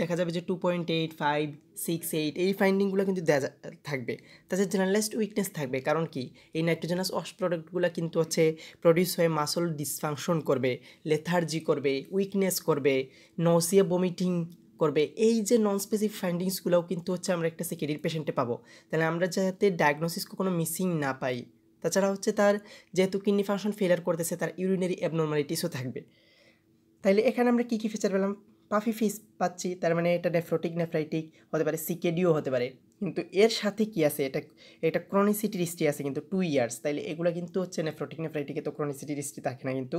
দেখা যাবে যে 2.8, 5, 6, 8 এই ফাইন্ডিংগুলো কিন্তু দেওয়া থাকবে। তাছাড়া জেনারেলাইজড উইকনেস থাকবে, কারণ কি এই নাইট্রোজেনাস ওয়াস্ট প্রোডাক্টগুলো কিন্তু হচ্ছে প্রডিউস হয়ে মাসল ডিসফাংশন করবে, লেথার্জি করবে, উইকনেস করবে, নসিয়া বমিটিং করবে। এই যে নন স্পেসিফিক ফাইন্ডিংসগুলোও কিন্তু হচ্ছে আমরা একটা সিকেডির পেশেন্টে পাবো। তাহলে আমরা যাতে ডায়াগনোসিস কোনো মিসিং না পাই। তাছাড়া হচ্ছে তার যেহেতু কিডনি ফাংশন ফেলিয়ার করতেছে, তার ইউরিনারি অ্যাবনরমালিটিসও থাকবে। তাইলে এখানে আমরা কী কী ফিচার পেলাম, পাফি ফেস পাচ্ছি, তার মানে এটা নেফ্রাইটিক হতে পারে, সিকেডিও হতে পারে। কিন্তু এর সাথে কি আছে, এটা ক্রনিসিটির হিস্ট্রি আছে কিন্তু 2 ইয়ার্স। তাইলে এগুলো কিন্তু হচ্ছে নেফ্রাইটিকে তো ক্রনিসিটির হিস্ট্রি থাকে না, কিন্তু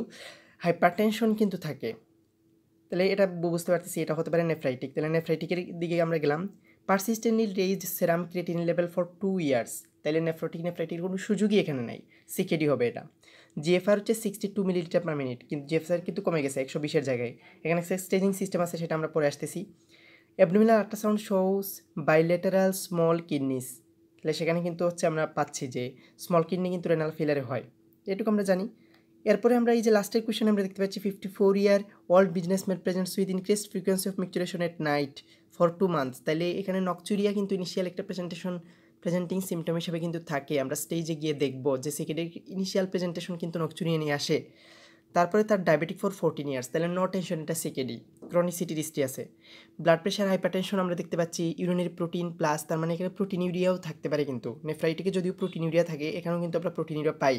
হাইপারটেনশন কিন্তু থাকে। তাহলে এটা বুঝতে পারতেছি এটা হতে পারে নেফ্রাইটিক। তাহলে নেফ্রাইটিকের দিকে আমরা গেলাম। Persistently raise serum creatinine level for 2 years, তাহলে নেফ্রাইটিকের কোনো সুযোগই এখানে নাই, সিকেডি হবে এটা। জিএফআর হচ্ছে 62 মিলিলিটার পার মিনিট, কিন্তু জিএফআর কিন্তু কমে গেছে 120-এর জায়গায়। এখানে স্টেজিং সিস্টেম আছে, সেটা আমরা পরে আসতেছি। Abdominal ultrasound shows bilateral small kidneys, তাহলে সেখানে কিন্তু হচ্ছে আমরা পাচ্ছি যে স্মল কিডনি কিন্তু রেনাল ফেলারে হয়, এটুকু আমরা জানি। এরপরে আমরা এই যে লাস্টের কোয়েশ্চেন আমরা দেখতে পাচ্ছি 54 year old businessman presents with increased frequency of micturition at night for 2 months. তাহলে এখানে নকচুরিয়া কিন্তু ইনিশিয়াল একটা প্রেজেন্টিং সিমটম হিসেবে কিন্তু থাকে। আমরা স্টেজে গিয়ে দেখব যে সেকেন্ডের ইনিশিয়াল প্রেজেন্টেশন কিন্তু নকচুরিয়া নিয়ে আসে। তারপরে তার ডায়াবেটিক ফর 14 ইয়ার্স, তাহলে নো টেনশন, এটা সিকেডি, ক্রনিসিটির হিস্ট্রি আছে। ব্লাড প্রেশার, হাইপারটেনশন আমরা দেখতে পাচ্ছি, ইউরিনারি প্রোটিন প্লাস, তার মানে এখানে প্রোটিনিউরিয়াও থাকতে পারে। কিন্তু নেফ্রাইটিকে যদিও প্রোটিনিউরিয়া থাকে, এখানেও কিন্তু আমরা প্রোটিনিউরিয়া পাই।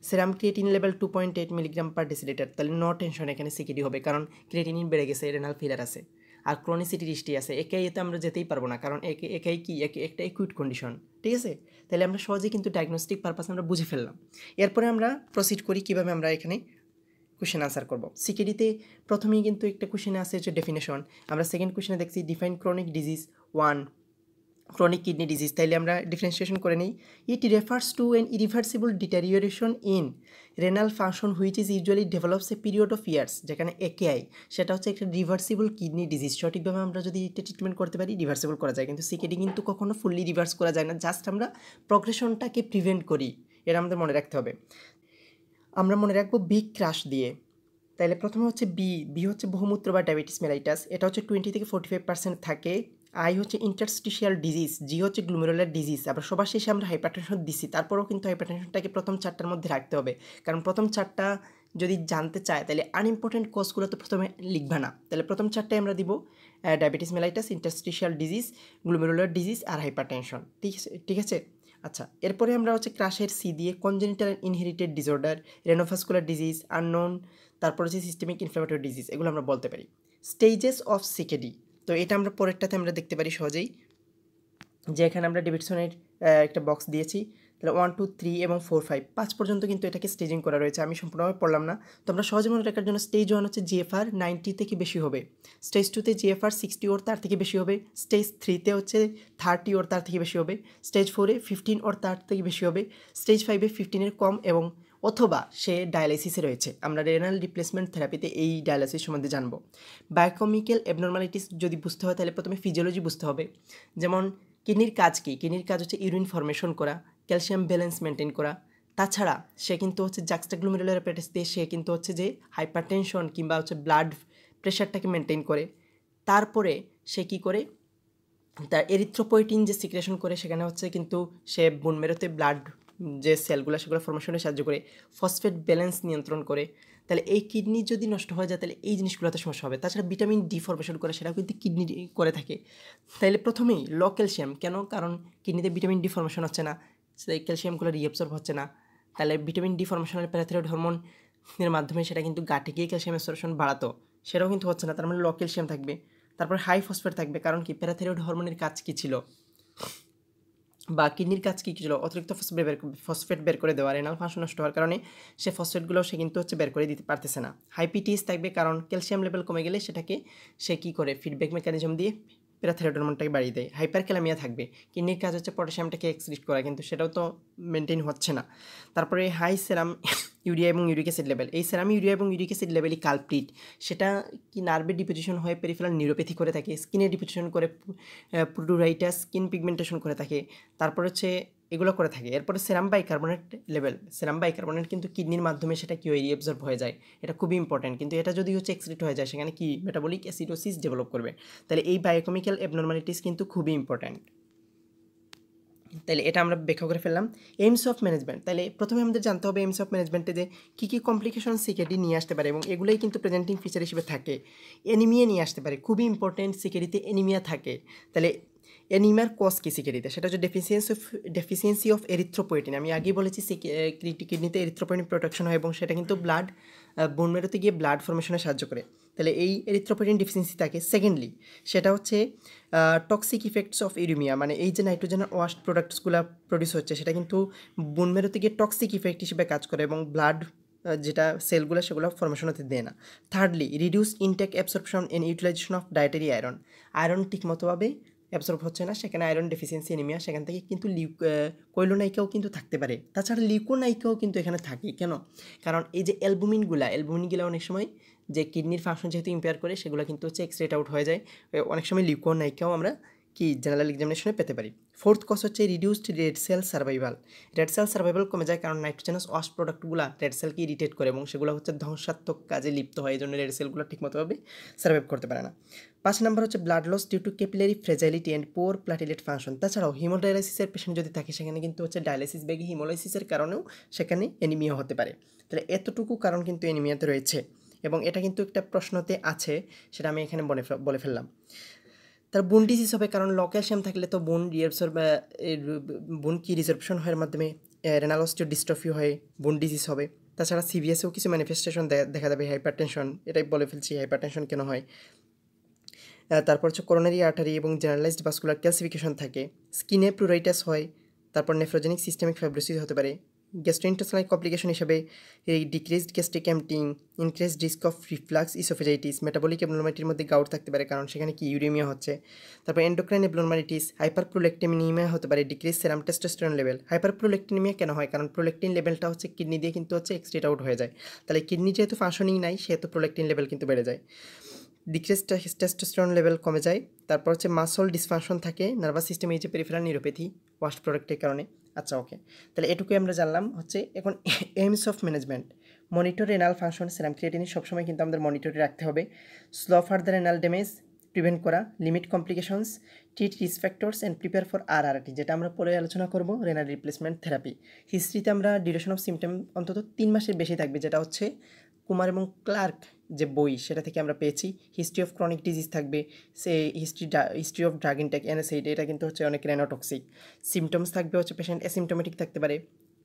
Serum creatine level 2.8 milligram per decilitre, তাহলে নো টেনশন, এখানে সিকেডি হবে, কারণ ক্রিয়েটিনিন বেড়ে গেছে, রেনাল ফেলার আছে। আর ক্রনিসিটির হিস্ট্রি আছে, একাই এতে আমরা যেতেই পারবো না, কারণ একাই কি একটা একুইট কন্ডিশন, ঠিক আছে। তাহলে আমরা সহজেই কিন্তু ডায়াগনস্টিক পারপাস আমরা বুঝে ফেললাম। এরপরে আমরা প্রসিড করি কীভাবে আমরা এখানে কোয়েশ্চেন আনসার করব। সিকেডিতে প্রথমেই কিন্তু একটা কোয়েশ্চেনে আছে হচ্ছে ডেফিনেশন। আমরা সেকেন্ড কোয়েশ্চেনে দেখছি define chronic disease 1, chronic kidney disease. তাইলে আমরা ডিফারেন্সিয়েশন করে নিই। It refers to an irreversible deterioration in renal function which is usually develops a period of years, যেখানে একেআই সেটা হচ্ছে একটা রিভার্সিবল কিডনি ডিজিজ। সঠিকভাবে আমরা যদি এটা ট্রিটমেন্ট করতে পারি রিভার্সিবল করা যায়, কিন্তু সিকেডি কিন্তু কখনো ফুললি রিভার্স করা যায় না, জাস্ট আমরা প্রগ্রেশনটাকে প্রিভেন্ট করি, এটা আমাদের মনে রাখতে হবে। আমরা মনে রাখবো বি ক্রাশ দিয়ে। তাইলে প্রথমে হচ্ছে বি হচ্ছে বহুমূত্র বা ডায়াবেটিস মেলাইটাস, এটা হচ্ছে 20 থেকে 45% থাকে। আই হচ্ছে ইন্টারস্টিশিয়াল ডিজিজ, জি হচ্ছে গ্লুমেরুলার ডিজিজ। আবার সবার শেষে আমরা হাইপারটেনশন দিছি, তারপরেও কিন্তু হাইপারটেনশনটাকে প্রথম 4টার মধ্যে রাখতে হবে, কারণ প্রথম 4টা যদি জানতে চায় তাহলে আনইম্পর্টেন্ট কজগুলো তো প্রথমে লিখবে না। তাহলে প্রথম 4টায় আমরা দিব diabetes mellitus, interstitial disease, glomerular disease আর হাইপারটেনশন, ঠিক আছে। আচ্ছা, এরপরে আমরা হচ্ছে ক্রাশের সি দিয়ে congenital inherited disorder, renovascular disease, unknown, তারপর হচ্ছে সিস্টেমিক ইনফ্লামেটরি ডিজিজ, এগুলো আমরা বলতে পারি। স্টেজেস অফ সিকেডি, তো এটা আমরা পরেরটাতে আমরা দেখতে পারি সহজেই, যে এখানে আমরা ডেভিডসনের একটা বক্স দিয়েছি। তাহলে 1, 2, 3 এবং 4, 5 পর্যন্ত কিন্তু এটাকে স্টেজিং করা রয়েছে, আমি সম্পূর্ণভাবে পড়লাম না। তো আমরা সহজে মনে রাখার জন্য স্টেজ 1 হচ্ছে জিএফআর 90 থেকে বেশি হবে, স্টেজ 2তে জিএফআর 60 ওর তার থেকে বেশি হবে, স্টেজ 3তে হচ্ছে 30 ওর তার থেকে বেশি হবে, স্টেজ 4-এ 15 ওর তার থেকে বেশি হবে, স্টেজ 5-এ 15-এর কম এবং অথবা সে ডায়ালাইসিসে রয়েছে। আমরা রেনাল রিপ্লেসমেন্ট থেরাপিতে এই ডায়ালাইসিস সম্বন্ধে জানবো। বায়োকেমিক্যাল অ্যাবনরমালিটিস যদি বুঝতে হয় তাহলে প্রথমে ফিজিওলজি বুঝতে হবে, যেমন কিডনির কাজ কী, কিডনির কাজ হচ্ছে ইউরিন ফর্মেশন করা, ক্যালসিয়াম ব্যালেন্স মেনটেন করা। তাছাড়া সে কিন্তু হচ্ছে জাক্সটাগ্লোমেরুলার অ্যাপারেটাস দিয়ে সে কিন্তু হচ্ছে যে হাইপারটেনশন কিংবা হচ্ছে ব্লাড প্রেশারটাকে মেনটেন করে। তারপরে সে কী করে, তার এরিথ্রোপয়েটিন যে সিক্রেশন করে সেখানে হচ্ছে কিন্তু সে বোন মেরোতে ব্লাড যে সেলগুলো সেগুলো ফর্মেশনে সাহায্য করে, ফসফেট ব্যালেন্স নিয়ন্ত্রণ করে। তাহলে এই কিডনি যদি নষ্ট হয়ে যায় তাহলে এই জিনিসগুলোতে সমস্যা হবে। তাছাড়া ভিটামিন ডি ফর্মেশন করে, সেটাও কিন্তু কিডনি করে থাকে। তাহলে প্রথমেই লো ক্যালসিয়াম কেন, কারণ কিডনিতে ভিটামিন ডি ফর্মেশন হচ্ছে না, সেই ক্যালসিয়ামগুলো রিঅ্যাবসর্ব হচ্ছে না। তাহলে ভিটামিন ডি ফর্মেশনের প্যারাথাইরয়েড হরমোনের মাধ্যমে সেটা কিন্তু গাটে গিয়ে ক্যালসিয়াম অ্যাবসর্পশন বাড়াতো, সেটাও কিন্তু হচ্ছে না, তার মানে লো ক্যালসিয়াম থাকবে। তারপর হাই ফসফেট থাকবে, কারণ কি প্যারাথাইরয়েড হরমোনের কাজ কী ছিল বা কিডনির কাজ কী ছিল, অতিরিক্ত ফসফেট বের করে দেওয়া, রেনাল ফাংশন নষ্ট হওয়ার কারণে সে ফসফেটগুলো সে কিন্তু হচ্ছে বের করে দিতে পারতেছে না। হাইপিটিস থাকবে, কারণ ক্যালসিয়াম লেভেল কমে গেলে সেটাকে সে কী করে ফিডব্যাক মেকানিজম দিয়ে প্যারাথাইরয়েড হরমোনটাকে বাড়িয়ে দেয়। হাইপারক্যালামিয়া থাকবে, কিডনির কাজ হচ্ছে পটাশিয়ামটাকে এক্সক্রিট করা, কিন্তু সেটাও তো মেনটেন হচ্ছে না। তারপরে হাই সেরাম ইউরিয়া এবং ইউরিক অ্যাসিড লেভেল, এই সেরাম ইউরিয়া এবং ইউরিক অ্যাসিড লেভেলই কালপ্রিট, সেটা কি নার্ভে ডিপোজিশন হয়ে পেরিফেরাল নিউরোপ্যাথি করে থাকে, স্কিনে ডিপোজিশন করে প্রোটুরাইটাস, স্কিন পিগমেন্টেশন করে থাকে, তারপর হচ্ছে এগুলো করে থাকে। এরপরে সেরাম বাইকার্বনেট লেভেল, সেরাম বাইকার্বনেট কিন্তু কিডনির মাধ্যমে সেটা কি হয়, রিঅ্যাবসর্ব হয়ে যায়, এটা খুবই ইম্পর্টেন্ট। কিন্তু এটা যদি হচ্ছে এক্সক্রিট হয়ে যায় সেখানে কি মেটাবলিক অ্যাসিডোসিস ডেভেলপ করবে। তাহলে এই বায়োকেমিক্যাল অ্যাবনর্মালিটিস কিন্তু খুবই ইম্পর্টেন্ট। তাহলে এটা আমরা ব্যাখ্যা করে ফেললাম। এইমস অফ ম্যানেজমেন্ট, তাহলে প্রথমে আমাদের জানতে হবে এইমস অফ ম্যানেজমেন্টে যে কী কী কমপ্লিকেশন সিকেডি নিয়ে আসতে পারে, এবং এগুলোই কিন্তু প্রেজেন্টিং ফিচার হিসেবে থাকে। অ্যানিমিয়া নিয়ে আসতে পারে, খুবই ইম্পর্টেন্ট, সিকেডিতে অ্যানিমিয়া থাকে। তাহলে অ্যানিমিয়ার কজ কী সিকেডিতে, সেটা হচ্ছে ডেফিসিয়েন্সি অফ এরিথ্রোপয়েটিন। আমি আগেই বলেছি কিডনিতে এরিথ্রোপয়েটিন প্রোটেকশন হয় এবং সেটা কিন্তু ব্লাড বোন মেরোতে গিয়ে ব্লাড ফর্মেশনে সাহায্য করে। তাহলে এই এরিথ্রোপয়েটিন ডেফিসিয়েন্সি থাকে। সেকেন্ডলি সেটা হচ্ছে টক্সিক ইফেক্টস অফ ইউরিমিয়া, মানে এই যে নাইট্রোজেনের ওয়াস্ট প্রোডাক্টসগুলো প্রডিউস হচ্ছে সেটা কিন্তু বোন মেরোতে গিয়ে টক্সিক ইফেক্ট হিসেবে কাজ করে এবং ব্লাড যেটা সেলগুলো সেগুলো ফর্মেশন হতে দেয় না। Thirdly reduce intake absorption and utilisation of dietary iron, iron ঠিকমতোভাবে অ্যাবসর্ব হচ্ছে না, সেখানে আয়রন ডেফিসিয়েন্সি অ্যানিমিয়া, সেখান থেকে কিন্তু কৈলোনাইকাও কিন্তু থাকতে পারে। তাছাড়া লিউকোনাইকাও কিন্তু এখানে থাকে। কেন? কারণ এই যে অ্যালবুমিনগুলো অনেক সময় যে কিডনির ফাংশন যেহেতু ইম্পেয়ার করে সেগুলো কিন্তু হচ্ছে এক্সরেট আউট হয়ে যায়, অনেক সময় লিউকোনাইকাও আমরা কি জেনারেল এক্সামিনেশনে পেতে পারি। ফোর্থ কজ হচ্ছে reduced red cell survival, red cell survival কমে যায় কারণ নাইট্রোজেনাস ওয়াস্ট প্রোডাক্টগুলো রেড সেলকে ইরিটেট করে এবং সেগুলো হচ্ছে ধ্বংসাত্মক কাজে লিপ্ত হয়, এই জন্য রেড সেলগুলো ঠিকমতোভাবে সার্ভাইভ করতে পারে না। 5 নম্বর হচ্ছে blood loss due to capillary fragility and poor platelet function. তাছাড়াও হিমোডায়ালাইসিসের পেশেন্ট যদি থাকে সেখানে কিন্তু হচ্ছে ডায়ালাইসিস ব্যাগে হিমোলাইসিসের কারণেও সেখানে অ্যানিমিয়া হতে পারে। তাহলে এতটুকু কারণ কিন্তু অ্যানিমিয়াতে রয়েছে এবং এটা কিন্তু একটা প্রশ্নতে আছে, সেটা আমি এখানে বলে ফেললাম। তার বোন ডিজিজ হবে কারণ লো ক্যালসিয়াম থাকলে তো বোন বোন কি রিজর্পশন হওয়ার মাধ্যমে রেনাল অস্টিওডিস্ট্রফি হয়ে বোন ডিজিজ হবে। তাছাড়া সিভিএসেও কিছু ম্যানিফেস্টেশন দেখা যাবে, হাইপারটেনশন, এটাই বলে ফেলছি হাইপারটেনশন কেন হয়। তারপর হচ্ছে করোনারি আর্টারি এবং জেনারেলাইজড ভাস্কুলার ক্যালসিফিকেশন থাকে, স্কিনে প্লুরাইটাস হয়, তারপর নেফ্রোজেনিক সিস্টেমিক ফাইব্রোসিস হতে পারে। গ্যাস্ট্রোইন্টেস্টাইনাল কমপ্লিকেশন হিসেবে এই decreased gastric emptying, increased risk of reflux oesophagitis, metabolic অ্যাবনর্মালিটির মধ্যে গাউট থাকতে পারে কারণ সেখানে কি ইউরেমিয়া হচ্ছে। তারপর এন্ডোক্রাইন অ্যাবনর্মালিটিস, হাইপারপ্রোলেক্টিনিমিয়া হতে পারে, ডিক্রিজ সেরাম টেস্টোস্টেরন লেভেল। হাইপারপ্রোলেক্টিনিমিয়া কেন হয়? কারণ প্রোলেক্টিন লেভেলটা হচ্ছে কিডনি দিয়ে কিন্তু হচ্ছে এক্সক্রিট আউট হয়ে যায়, তাহলে কিডনি যেহেতু ফাংশনিং নাই সেহেতু প্রোলেক্টিন লেভেল কিন্তু বেড়ে যায়, ডিক্রিজ টেস্টোস্টেরন লেভেল কমে যায়। তারপর হচ্ছে মাসল ডিসফাংশন থাকে, নার্ভাস সিস্টেম, এই যে পেরিফেরাল নিউরোপ্যাথি ওয়াস্ট প্রোডাক্টের কারণে। আচ্ছা ওকে, তাহলে এটুকুই আমরা জানলাম। হচ্ছে এখন aims of management, monitor renal function, serum creatinine সবসময় কিন্তু আমাদের মনিটরে রাখতে হবে, slow further renal damage prevent করা, limit complications, treat risk factors and prepare for RRT, যেটা আমরা পরে আলোচনা করব, রেনাল রিপ্লেসমেন্ট থেরাপি। হিস্ট্রিতে আমরা ডিউরেশন অফ সিমটম অন্তত 3 মাসের বেশি থাকবে, যেটা হচ্ছে কুমার এবং ক্লার্ক যে বই সেটা থেকে আমরা পেয়েছি। হিস্ট্রি অফ ক্রনিক ডিজিজ থাকবে, সে history of drug intact, NSAID, এটা কিন্তু হচ্ছে অনেক রেনোটক্সিক। সিমটমস থাকবে হচ্ছে পেশেন্ট অ্যাসিমটোমেটিক থাকতে পারে,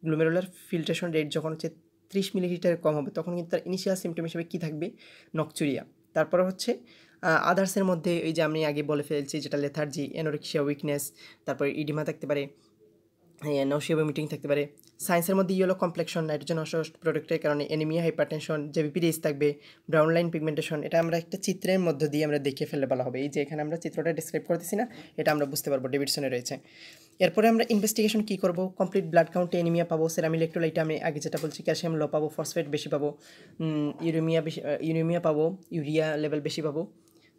গ্লুমেরুলার ফিল্ট্রেশন রেট যখন হচ্ছে 30 মিলিলিটারের কম হবে তখন কিন্তু তার ইনিশিয়াল সিমটম হিসেবে কী থাকবে, নকচুরিয়া। তারপরে হচ্ছে আদার্সের মধ্যে এই যে আমি আগে বলে ফেলছি যেটা লেথার্জি, অ্যানোরেক্সিয়া, উইকনেস, তারপরে ইডিমা থাকতে পারে, নশিয়া ভমিটিং থাকতে পারে। সায়েন্সের মধ্যে ইয়েলো কমপ্লেকশন, নাইট্রোজেন অস্ট প্রোডাক্টের কারণে অ্যানিমিয়া, হাইপারটেনশন, জেবিপি রেস থাকবে, ব্রাউন লাইন পিগমেন্টেশন, এটা আমরা একটা চিত্রের মধ্য দিয়ে আমরা দেখে ফেললে বলা হবে। এই যে এখানে আমরা চিত্রটা ডিসক্রাইব করতেছি না, এটা আমরা বুঝতে পারবো ডেভিডসনে রয়েছে। এরপরে আমরা ইনভেস্টিগেশন কী করবো, কমপ্লিট ব্লাড কাউন্টে অ্যানিমিয়া পাবো, সেরাম ইলেকট্রোলাইটে আমি আগে যেটা বলছি ক্যালসিয়াম লো পাবো, ফসফেট বেশি পাবো, ইউরেমিয়া পাবো, ইউরিয়া লেভেল বেশি পাবো,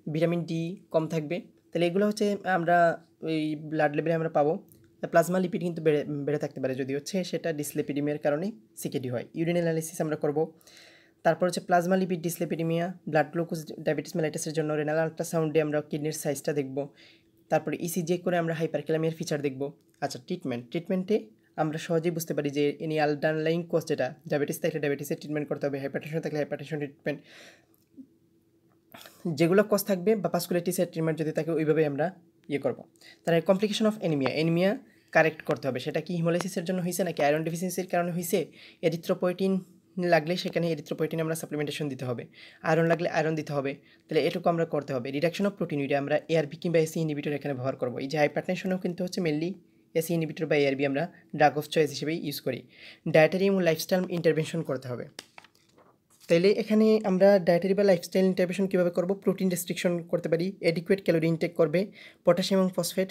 ভিটামিন ডি কম থাকবে। তাহলে এগুলো হচ্ছে আমরা ওই ব্লাড লেভেলে আমরা পাবো। প্লাজমা লিপিড কিন্তু বেড়ে থাকতে পারে যদি হচ্ছে সেটা ডিসলিপিডিমিয়ার কারণে সিকেডি হয়। ইউরিন অ্যানালাইসিস আমরা করব। তারপর হচ্ছে plasma lipid dyslipidaemia, blood glucose diabetes মেলাইটাসের জন্য রেনাল আল্ট্রাসাউন্ডে আমরা কিডনির সাইজটা দেখব। তারপরে ইসিজি করে আমরা হাইপারক্যালামিয়ার ফিচার দেখব। আচ্ছা, ট্রিটমেন্টে আমরা সহজেই বুঝতে পারি যে এনি আন্ডারলাইং কজ যেটা, ডায়াবেটিস থাকলে ডায়াবেটিসের ট্রিটমেন্ট করতে হবে, হাইপারটেনশন থাকলে হাইপারটেনশন ট্রিটমেন্ট, যেগুলো কজ থাকবে বা ভাস্কুলাইটিসের ট্রিটমেন্ট যদি থাকে ওইভাবেই আমরা করব। তারপরে কমপ্লিকেশন অফ এনিমিয়া কারেক্ট করতে হবে, সেটা কি হিমোলাইসিসের জন্য হয়েছে নাকি আয়রন ডেফিসিয়েন্সির কারণে হয়েছে। এরিথ্রোপয়েটিন লাগলে সেখানে এরিথ্রোপয়েটিন আমরা সাপ্লিমেন্টেশন দিতে হবে, আয়রন লাগলে আয়রন দিতে হবে, তাহলে এটুকু আমরা করতে হবে। রিডাকশন অফ প্রোটিনিউরিয়া আমরা এআরবি কিংবা এসি ইনহিবিটর এখানে ব্যবহার করবো। এই যে হাইপারটেনশনও কিন্তু হচ্ছে মেনলি এসি ইনহিবিটর বা এআরবি আমরা ড্রাগ অফ চয়েস হিসেবেই ইউজ করি। ডায়েটারি এবং লাইফস্টাইল ইন্টারভেনশন করতে হবে। তাইলে এখানে আমরা ডায়েটারি বা লাইফস্টাইল ইন্টারভেনশন কীভাবে করব, প্রোটিন রেস্ট্রিকশন করতে পারি, এডিকুয়েট ক্যালোরি ইনটেক করবে, পটাশিয়াম এবং ফসফেট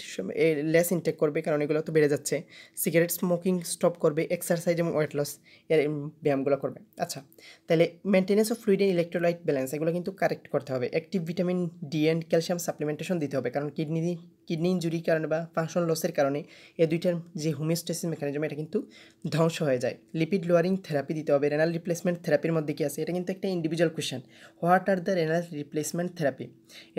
লেস ইনটেক করবে কারণ এগুলো তো বেড়ে যাচ্ছে, সিগারেট স্মোকিং স্টপ করবে, এক্সারসাইজ এবং ওয়েট লস এর ব্যায়ামগুলো করবে। আচ্ছা, তাহলে maintenance of fluid and electrolyte balance এগুলো কিন্তু কারেক্ট করতে হবে। Active vitamin D and calcium supplementation দিতে হবে কারণ কিডনি ইনজুরির কারণে বা ফাংশন লসের কারণে এই দুইটার যে হোমিওস্টেসিস মেকানিজম এটা কিন্তু ধ্বংস হয়ে যায়। লিপিড লোয়ারিং থেরাপি দিতে হবে। রেনাল রিপ্লেসমেন্ট থেরাপির মধ্যে কি আছে, এটা কিন্তু একটা individual question. What are the renal replacement therapy?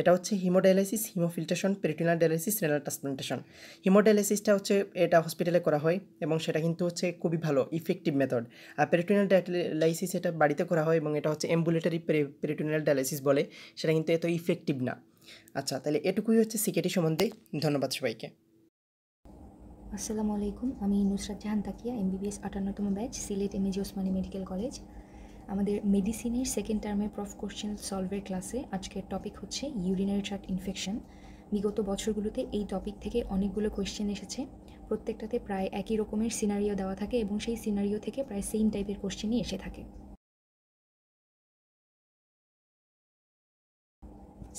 এটা হচ্ছে haemodialysis, haemofiltration, peritoneal dialysis, renal transplantation. হিমোডায়ালাইসিসটা হচ্ছে এটা হসপিটালে করা হয় এবং সেটা কিন্তু হচ্ছে খুবই ভালো ইফেক্টিভ মেথড। আর পেরিটোনাল ডায়ালাইসিস এটা বাড়িতে করা হয় এবং এটা হচ্ছে অ্যাম্বুলেটরি পেরিটোনাল ডায়ালাইসিস বলে, সেটা কিন্তু এত ইফেক্টিভ না। আচ্ছা, তাহলে এটুকুই হচ্ছে সিকেটি সম্বন্ধে। ধন্যবাদ সবাইকে। আসসালামু আলাইকুম, আমি নুসরাত জাহান তাকিয়া, MBBS 58তম batch, Sylhet MAG Osmani medical college. আমাদের মেডিসিনের সেকেন্ড টার্মের প্রফ কোশ্চেন সলভের ক্লাসে আজকের টপিক হচ্ছে ইউরিনারি ট্র্যাক্ট ইনফেকশন। বিগত বছরগুলোতে এই টপিক থেকে অনেকগুলো কোয়েশ্চেন এসেছে, প্রত্যেকটাতে প্রায় একই রকমের সিনারিও দেওয়া থাকে এবং সেই সিনারিও থেকে প্রায় সেম টাইপের কোয়েশ্চেনই এসে থাকে।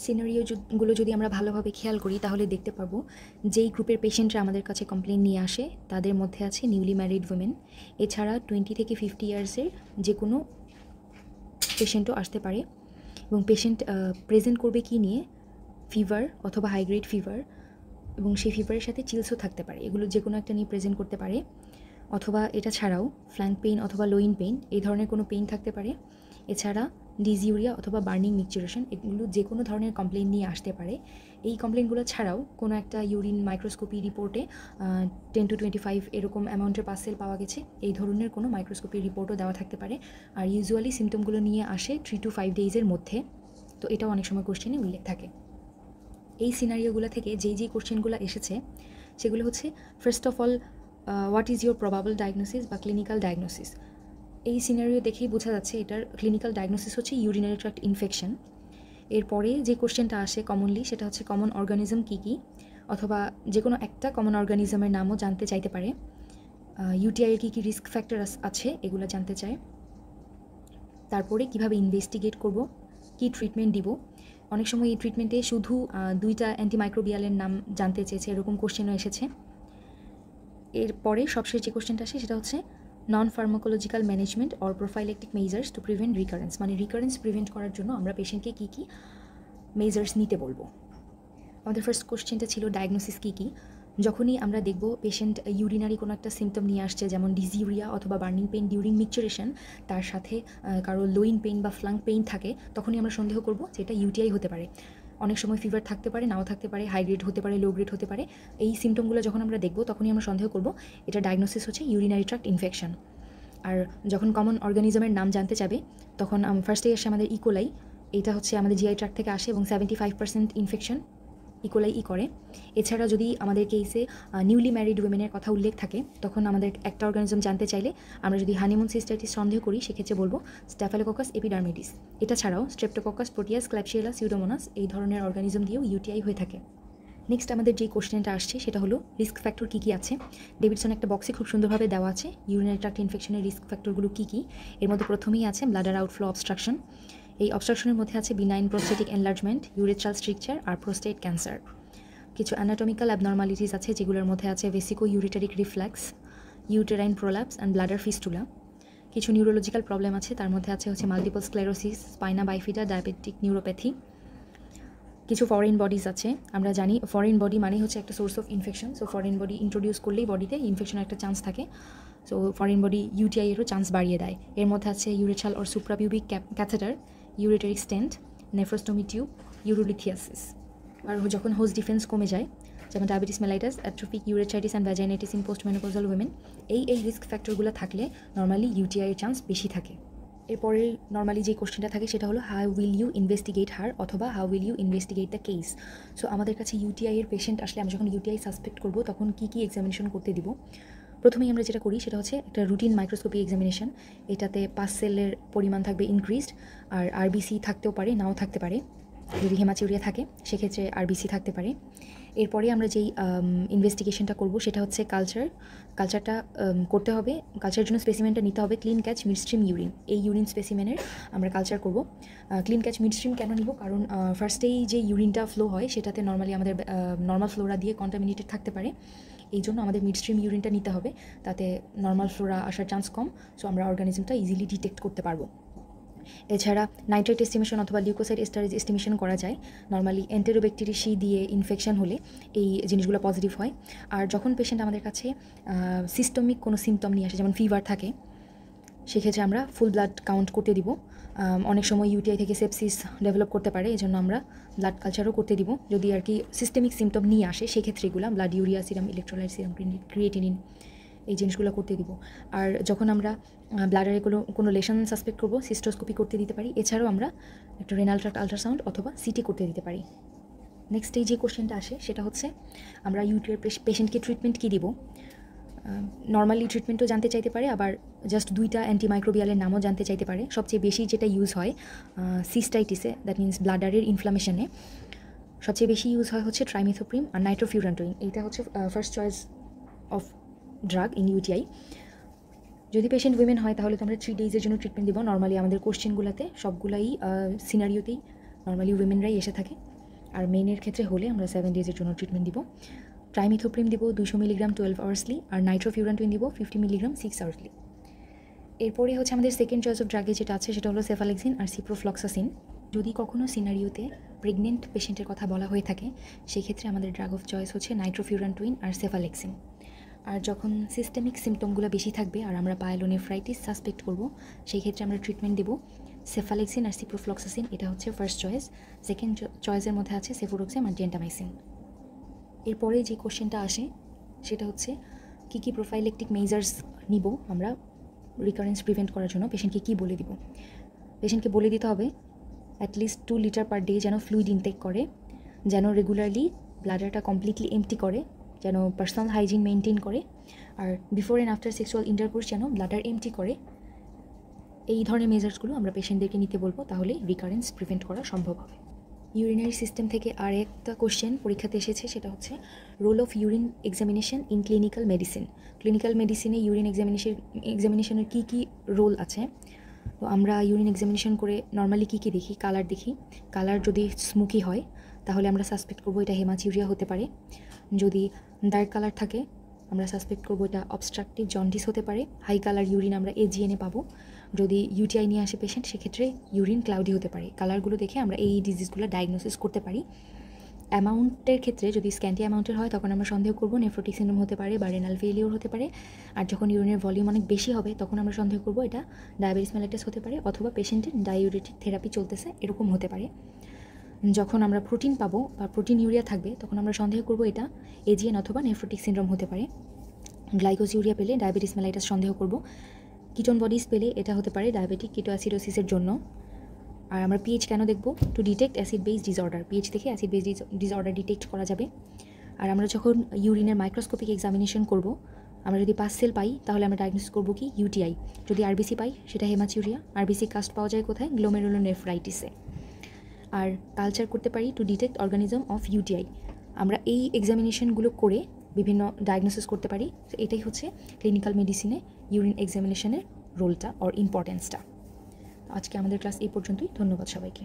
সিনারিওগুলো যদি আমরা ভালোভাবে খেয়াল করি তাহলে দেখতে পারবো যেই গ্রুপের পেশেন্টরা আমাদের কাছে কমপ্লেন নিয়ে আসে তাদের মধ্যে আছে নিউলি ম্যারিড উইমেন, এছাড়া 20 থেকে 50 ইয়ার্সের যে কোনো পেশেন্টও আসতে পারে এবং পেশেন্ট প্রেজেন্ট করবে কি নিয়ে, ফিভার অথবা হাই গ্রেড ফিভার এবং সেই ফিভারের সাথে চিলসও থাকতে পারে, এগুলো যে কোনো একটা নিয়ে প্রেজেন্ট করতে পারে। অথবা এটা ছাড়াও ফ্ল্যাঙ্ক পেইন অথবা লোইন পেইন এই ধরনের কোনো পেইন থাকতে পারে। এছাড়া ডিজিউরিয়া অথবা বার্নিং মিকচুরেশন এগুলো যে কোনো ধরনের কমপ্লেন নিয়ে আসতে পারে। এই কমপ্লেনগুলো ছাড়াও কোনো একটা ইউরিন মাইক্রোস্কোপি রিপোর্টে 10 to 25 এরকম অ্যামাউন্টের পাসেল পাওয়া গেছে, এই ধরনের কোনো মাইক্রোস্কোপি রিপোর্টও দেওয়া থাকতে পারে। আর ইউজুয়ালি সিমটমগুলো নিয়ে আসে 3 to 5 ডেজের মধ্যে, তো এটাও অনেক সময় কোশ্চেনে উল্লেখ থাকে। এই সিনারিওগুলো থেকে যেই কোশ্চেনগুলো এসেছে সেগুলো হচ্ছে first of all what is your probable diagnosis বা ক্লিনিক্যাল ডায়াগনোসিস। এই সিনারিও দেখেই বোঝা যাচ্ছে এটার ক্লিনিক্যাল ডায়াগনোসিস হচ্ছে ইউরিনারি ট্র্যাক্ট ইনফেকশন। এরপরে যে কোশ্চেনটা আসে কমনলি সেটা হচ্ছে কমন অর্গানিজম কী কী, অথবা যে কোনো একটা কমন অর্গানিজমের নামও জানতে চাইতে পারে। ইউটিআইয়ের কী কী রিস্ক ফ্যাক্টর আছে এগুলো জানতে চায়। তারপরে কিভাবে ইনভেস্টিগেট করব, কি ট্রিটমেন্ট দিব। অনেক সময় এই ট্রিটমেন্টে শুধু 2টা অ্যান্টিমাইক্রোবিয়ালের নাম জানতে চেয়েছে, এরকম কোশ্চেনও এসেছে। এরপরে সবশেষ যে কোশ্চেনটা আসে সেটা হচ্ছে non pharmacological management or prophylactic measures to prevent recurrence, মানে রিকারেন্স প্রিভেন্ট করার জন্য আমরা পেশেন্টকে কী কী মেজার্স নিতে বলবো। আমাদের ফার্স্ট কোশ্চেনটা ছিল ডায়াগনোসিস কী কী। যখনই আমরা দেখব পেশেন্ট ইউরিনারি কোনো একটা সিমটম নিয়ে আসছে, যেমন ডিজিউরিয়া অথবা বার্নিং পেইন ডিউরিং মিকচুরেশন, তার সাথে কারো লোইন পেইন বা ফ্লাং পেইন থাকে, তখনই আমরা সন্দেহ করব যে এটা ইউটিআই হতে পারে। অনেক সময় ফিভার থাকতে পারে, নাও থাকতে পারে, হাই গ্রেড হতে পারে, লো গ্রেড হতে পারে। এই সিমটমগুলো যখন আমরা দেখব তখনই আমরা সন্দেহ করব এটা ডায়াগনোসিস হচ্ছে ইউরিনারি ট্র্যাক্ট ইনফেকশন। আর যখন কমন অর্গানিজমের নাম জানতে যাবে তখন ফার্স্টেই আসে আমাদের ইকোলাই, এটা হচ্ছে আমাদের জিআই ট্র্যাক্ট থেকে আসে এবং 75% ইনফেকশন ইকোলাই করে। এছাড়া যদি আমাদের কেসে নিউলি ম্যারিড উইমেনের কথা উল্লেখ থাকে তখন আমাদের একটা অর্গানিজম জানতে চাইলে আমরা যদি হানিমুন সিস্টাইটিস সন্দেহ করি সেক্ষেত্রে বলবো স্ট্যাফিলোককাস এপিডার্মিডিস। এটা ছাড়াও স্ট্রেপ্টোককাস প্রোটিয়াস ক্ল্যাপসিয়েলা সিউডোমোনাস এই ধরনের অর্গানিজম দিয়েও ইউটিআই হয়ে থাকে। নেক্সট আমাদের যে কোশ্চেনটা আসছে সেটা হলো রিস্ক ফ্যাক্টর কী কী আছে। ডেভিডসন একটা বক্সে খুব সুন্দরভাবে দেওয়া আছে ইউরিনারি ট্র্যাক্ট ইনফেকশনের রিস্ক ফ্যাক্টরগুলো কী কী। এর মধ্যে প্রথমেই আছে ব্লাডার আউটফ্লো অবস্ট্রাকশন। এই অবস্ট্রাকশনের মধ্যে আছে benign prostatic enlargement, urethral stricture আর প্রোস্টেট ক্যান্সার। কিছু অ্যানাটমিক্যাল অ্যাবনর্মালিটিস আছে যেগুলোর মধ্যে আছে vesico ureteric reflux, uterine prolapse and bladder fistula. কিছু নিউরোলজিক্যাল প্রবলেম আছে, তার মধ্যে হচ্ছে multiple sclerosis, spina bifida, diabetic neuropathy. কিছু ফরেন বডিজ আছে, আমরা জানি ফরেন বডি মানে হচ্ছে একটা source of infection, so foreign body introduce করলেই বডিতে ইনফেকশনের একটা চান্স থাকে। সো ফরেন বডি ইউটিআইয়েরও চান্স বাড়িয়ে দেয়। এর মধ্যে আছে urethral or suprapubic catheter, ureteric stent, nephrostomy tube, urolithiasis. আর যখন হোস্ট ডিফেন্স কমে যায়, যেমন diabetes mellitus, atrophic urethritis and vaginitis in postmenopausal women, এই রিস্ক ফ্যাক্টরগুলো থাকলে নর্মালি ইউটিআইয়ের চান্স বেশি থাকে। এরপরে নর্মালি যে কোশ্চেনটা থাকে সেটা হলো how will you investigate her অথবা how will you investigate the case. So আমাদের কাছে ইউটিআইয়ের পেশেন্ট আসলে আমরা যখন ইউটিআই সাসপেক্ট করবো তখন কী এক্সামিনেশন করতে দিব। প্রথমেই আমরা যেটা করি সেটা হচ্ছে একটা রুটিন মাইক্রোস্কোপি এক্সামিনেশন। এটাতে পাস সেলের পরিমাণ থাকবে ইনক্রিজড, আর আরবিসি থাকতেও পারে, নাও থাকতে পারে। যদি হেমাচিউরিয়া থাকে সেক্ষেত্রে আরবিসি থাকতে পারে। এরপরে আমরা যেই ইনভেস্টিগেশনটা করব সেটা হচ্ছে কালচারটা করতে হবে। কালচারের জন্য স্পেসিমেনটা নিতে হবে ক্লিন ক্যাচ মিডস্ট্রিম ইউরিন। এই ইউরিন স্পেসিমেনের আমরা কালচার করব। ক্লিন ক্যাচ মিডস্ট্রিম কেন নিব? কারণ ফার্স্টেই যে ইউরিনটা ফ্লো হয় সেটাতে নর্মালি আমাদের নর্মাল ফ্লোরা দিয়ে কন্টামিনেটেড থাকতে পারে। এই জন্য আমাদের মিডস্ট্রিম ইউরিনটা নিতে হবে, তাতে নর্মাল ফ্লোরা আসার চান্স কম। সো আমরা অর্গানিজমটা ইজিলি ডিটেক্ট করতে পারবো। এছাড়া নাইট্রেট এস্টিমেশন অথবা লিউকোসাইড এস্টারেজ এস্টিমেশন করা যায়। নর্মালি এন্টেরোব্যাকটেরিয়াসি দিয়ে ইনফেকশন হলে এই জিনিসগুলো পজিটিভ হয়। আর যখন পেশেন্ট আমাদের কাছে সিস্টেমিক কোনো সিমটম নিয়ে আসে, যেমন ফিভার থাকে, সেক্ষেত্রে আমরা ফুল ব্লাড কাউন্ট করতে দিব। অনেক সময় ইউটিআই থেকে সেপসিস ডেভেলপ করতে পারে, এই জন্য আমরা ব্লাড কালচারও করতে দিব। যদি আর কি সিস্টেমিক সিমটম নিয়ে আসে সেক্ষেত্রে এগুলো blood urea serum, electrolyte serum, creatinine, এই জিনিসগুলো করতে দিব। আর যখন আমরা ব্লাডারে কোনো লেশন সাসপেক্ট করবো, সিস্টোস্কোপি করতে দিতে পারি। এছাড়াও আমরা একটা রেনাল ট্র্যাক্ট আল্ট্রাসাউন্ড অথবা সিটি করতে দিতে পারি। নেক্সট এই যে কোশ্চেনটা আসে সেটা হচ্ছে আমরা ইউটিআই পেশেন্টকে ট্রিটমেন্ট কী দিব। নর্মালি ট্রিটমেন্টও জানতে চাইতে পারে, আবার জাস্ট 2টা অ্যান্টিমাইক্রোবিয়ালের নামও জানতে চাইতে পারে। সবচেয়ে বেশি যেটা ইউজ হয় সিস্টাইটিসে, দ্যাট মিনস ব্লাডারের ইনফ্লামেশনে সবচেয়ে বেশি ইউজ হয় হচ্ছে ট্রাইমিথোপ্রিম আর নাইট্রোফিউরান্টোইন। এইটা হচ্ছে first choice of drug in UTI. যদি পেশেন্ট উইমেন হয় তাহলে তো আমরা 3 ডেজের জন্য ট্রিটমেন্ট দিব। নর্মালি আমাদের কোশ্চেনগুলোতে সবগুলাই সিনারিওতেই নর্মালি উইমেনরাই এসে থাকে। আর মেনের ক্ষেত্রে হলে আমরা 7 ডেজের জন্য ট্রিটমেন্ট দিব। ট্রাইমিথোপ্রিম দিব 200 মিলিগ্রাম 12 আওয়ার্সলি, আর নাইট্রোফিউরান্টোইন দিব 50 মিলিগ্রাম 6 আওয়ার্সলি। এরপরে হচ্ছে আমাদের সেকেন্ড চয়েস অফ ড্রাগে যেটা আছে সেটা হলো সেফালেক্সিন আর সিপ্রোফ্লক্সাসিন। যদি কখনো সিনারিওতে প্রেগনেন্ট পেশেন্টের কথা বলা হয়ে থাকে সেক্ষেত্রে আমাদের ড্রাগ অফ চয়েস হচ্ছে নাইট্রোফিউরান্টোইন আর সেফালেক্সিন। আর যখন সিস্টেমিক সিমটমগুলো বেশি থাকবে আর আমরা পাইলোনেফ্রাইটিস সাসপেক্ট করব সেই ক্ষেত্রে আমরা ট্রিটমেন্ট দেব সেফালেক্সিন আর সিপ্রোফ্লক্সাসিন। এটা হচ্ছে ফার্স্ট চয়েস। সেকেন্ড চয়েসের মধ্যে আছে সেফুরোক্সেম আর জেন্টামাইসিন। এরপরে যে কোশ্চেনটা আসে সেটা হচ্ছে কী প্রোফাইলেকটিক মেজার্স নিব আমরা রিকারেন্স প্রিভেন্ট করার জন্য। পেশেন্টকে কী বলে দিব? পেশেন্টকে বলে দিতে হবে অ্যাটলিস্ট 2 লিটার পার ডে যেন ফ্লুইড ইনটেক করে, যেন রেগুলারলি ব্লাডারটা কমপ্লিটলি এমটি করে, যেন পার্সোনাল হাইজিন মেনটেন করে, আর before and after sexual intercourse যেন ব্লাডার এমটি করে। এই ধরনের মেজার্সগুলো আমরা পেশেন্টদেরকে নিতে বলবো, তাহলে রিকারেন্স প্রিভেন্ট করা সম্ভব হবে। ইউরিনারি সিস্টেম থেকে আর একটা কোশ্চেন পরীক্ষাতে এসেছে, সেটা হচ্ছে role of urine examination in clinical medicine. Clinical মেডিসিনে ইউরিন এক্সামিনেশনের কী কী রোল আছে। তো আমরা ইউরিন এক্সামিনেশন করে নর্মালি কী দেখি? কালার দেখি। কালার যদি স্মোকি হয় তাহলে আমরা সাসপেক্ট করবো এটা হেমাচিউরিয়া হতে পারে। যদি ডার্ক কালার থাকে আমরা সাসপেক্ট করবো এটা অবস্ট্রাকটিভ জন্ডিস হতে পারে। হাই কালার ইউরিন আমরা এজিএনে পাবো। যদি ইউটিআই নিয়ে আসে পেশেন্ট সেক্ষেত্রে ইউরিন ক্লাউডি হতে পারে। কালারগুলো দেখে আমরা এই ডিজিজগুলো ডায়াগনোসিস করতে পারি। অ্যামাউন্টের ক্ষেত্রে যদি স্ক্যান্টি অ্যামাউন্টের হয় তখন আমরা সন্দেহ করবো নেফ্রোটিক সিন্ড্রোম হতে পারে বা রেনাল ফেলিওর হতে পারে। আর যখন ইউরিনের ভলিউম অনেক বেশি হবে তখন আমরা সন্দেহ করবো এটা ডায়াবেটিস মেলাইটাস হতে পারে, অথবা পেশেন্টের ডাইউরেটিক থেরাপি চলতেছে এরকম হতে পারে। যখন আমরা প্রোটিন পাবো বা প্রোটিন ইউরিয়া থাকবে তখন আমরা সন্দেহ করবো এটা এজিএন অথবা নেফ্রোটিক সিন্ড্রোম হতে পারে। গ্লাইকোজ ইউরিয়া পেলে ডায়াবেটিস মেলাইটাস সন্দেহ করবো। কিটোন বডিজ পেলে এটা হতে পারে ডায়াবেটিক কিটোঅ্যাসিডোসিসের জন্য। আর আমরা পিএইচ কেন দেখব? To detect acid base disorder. PH থেকে অ্যাসিড বেস ডিসঅর্ডার ডিটেক্ট করা যাবে। আর আমরা যখন ইউরিনের মাইক্রোস্কোপিক এক্সামিনেশন করব আমরা যদি পাস সেল পাই তাহলে আমরা ডায়াগনোস করব কি? ইউটিআই। যদি আরবিসি পাই সেটা হেমাচিউরিয়া। আরবিসি কাস্ট পাওয়া যায় কোথায়? গ্লোমেরুলোনেফ্রাইটিসে। আর কালচার করতে পারি to detect organism of UTI. আমরা এই এক্সামিনেশনগুলো করে বিভিন্ন ডায়াগনোসিস করতে পারি। তো এটাই হচ্ছে ক্লিনিক্যাল মেডিসিনে ইউরিন এক্সামিনেশনের রোলটা অর ইম্পর্টেন্সটা। আজকে আমাদের ক্লাস এই পর্যন্তই। ধন্যবাদ সবাইকে।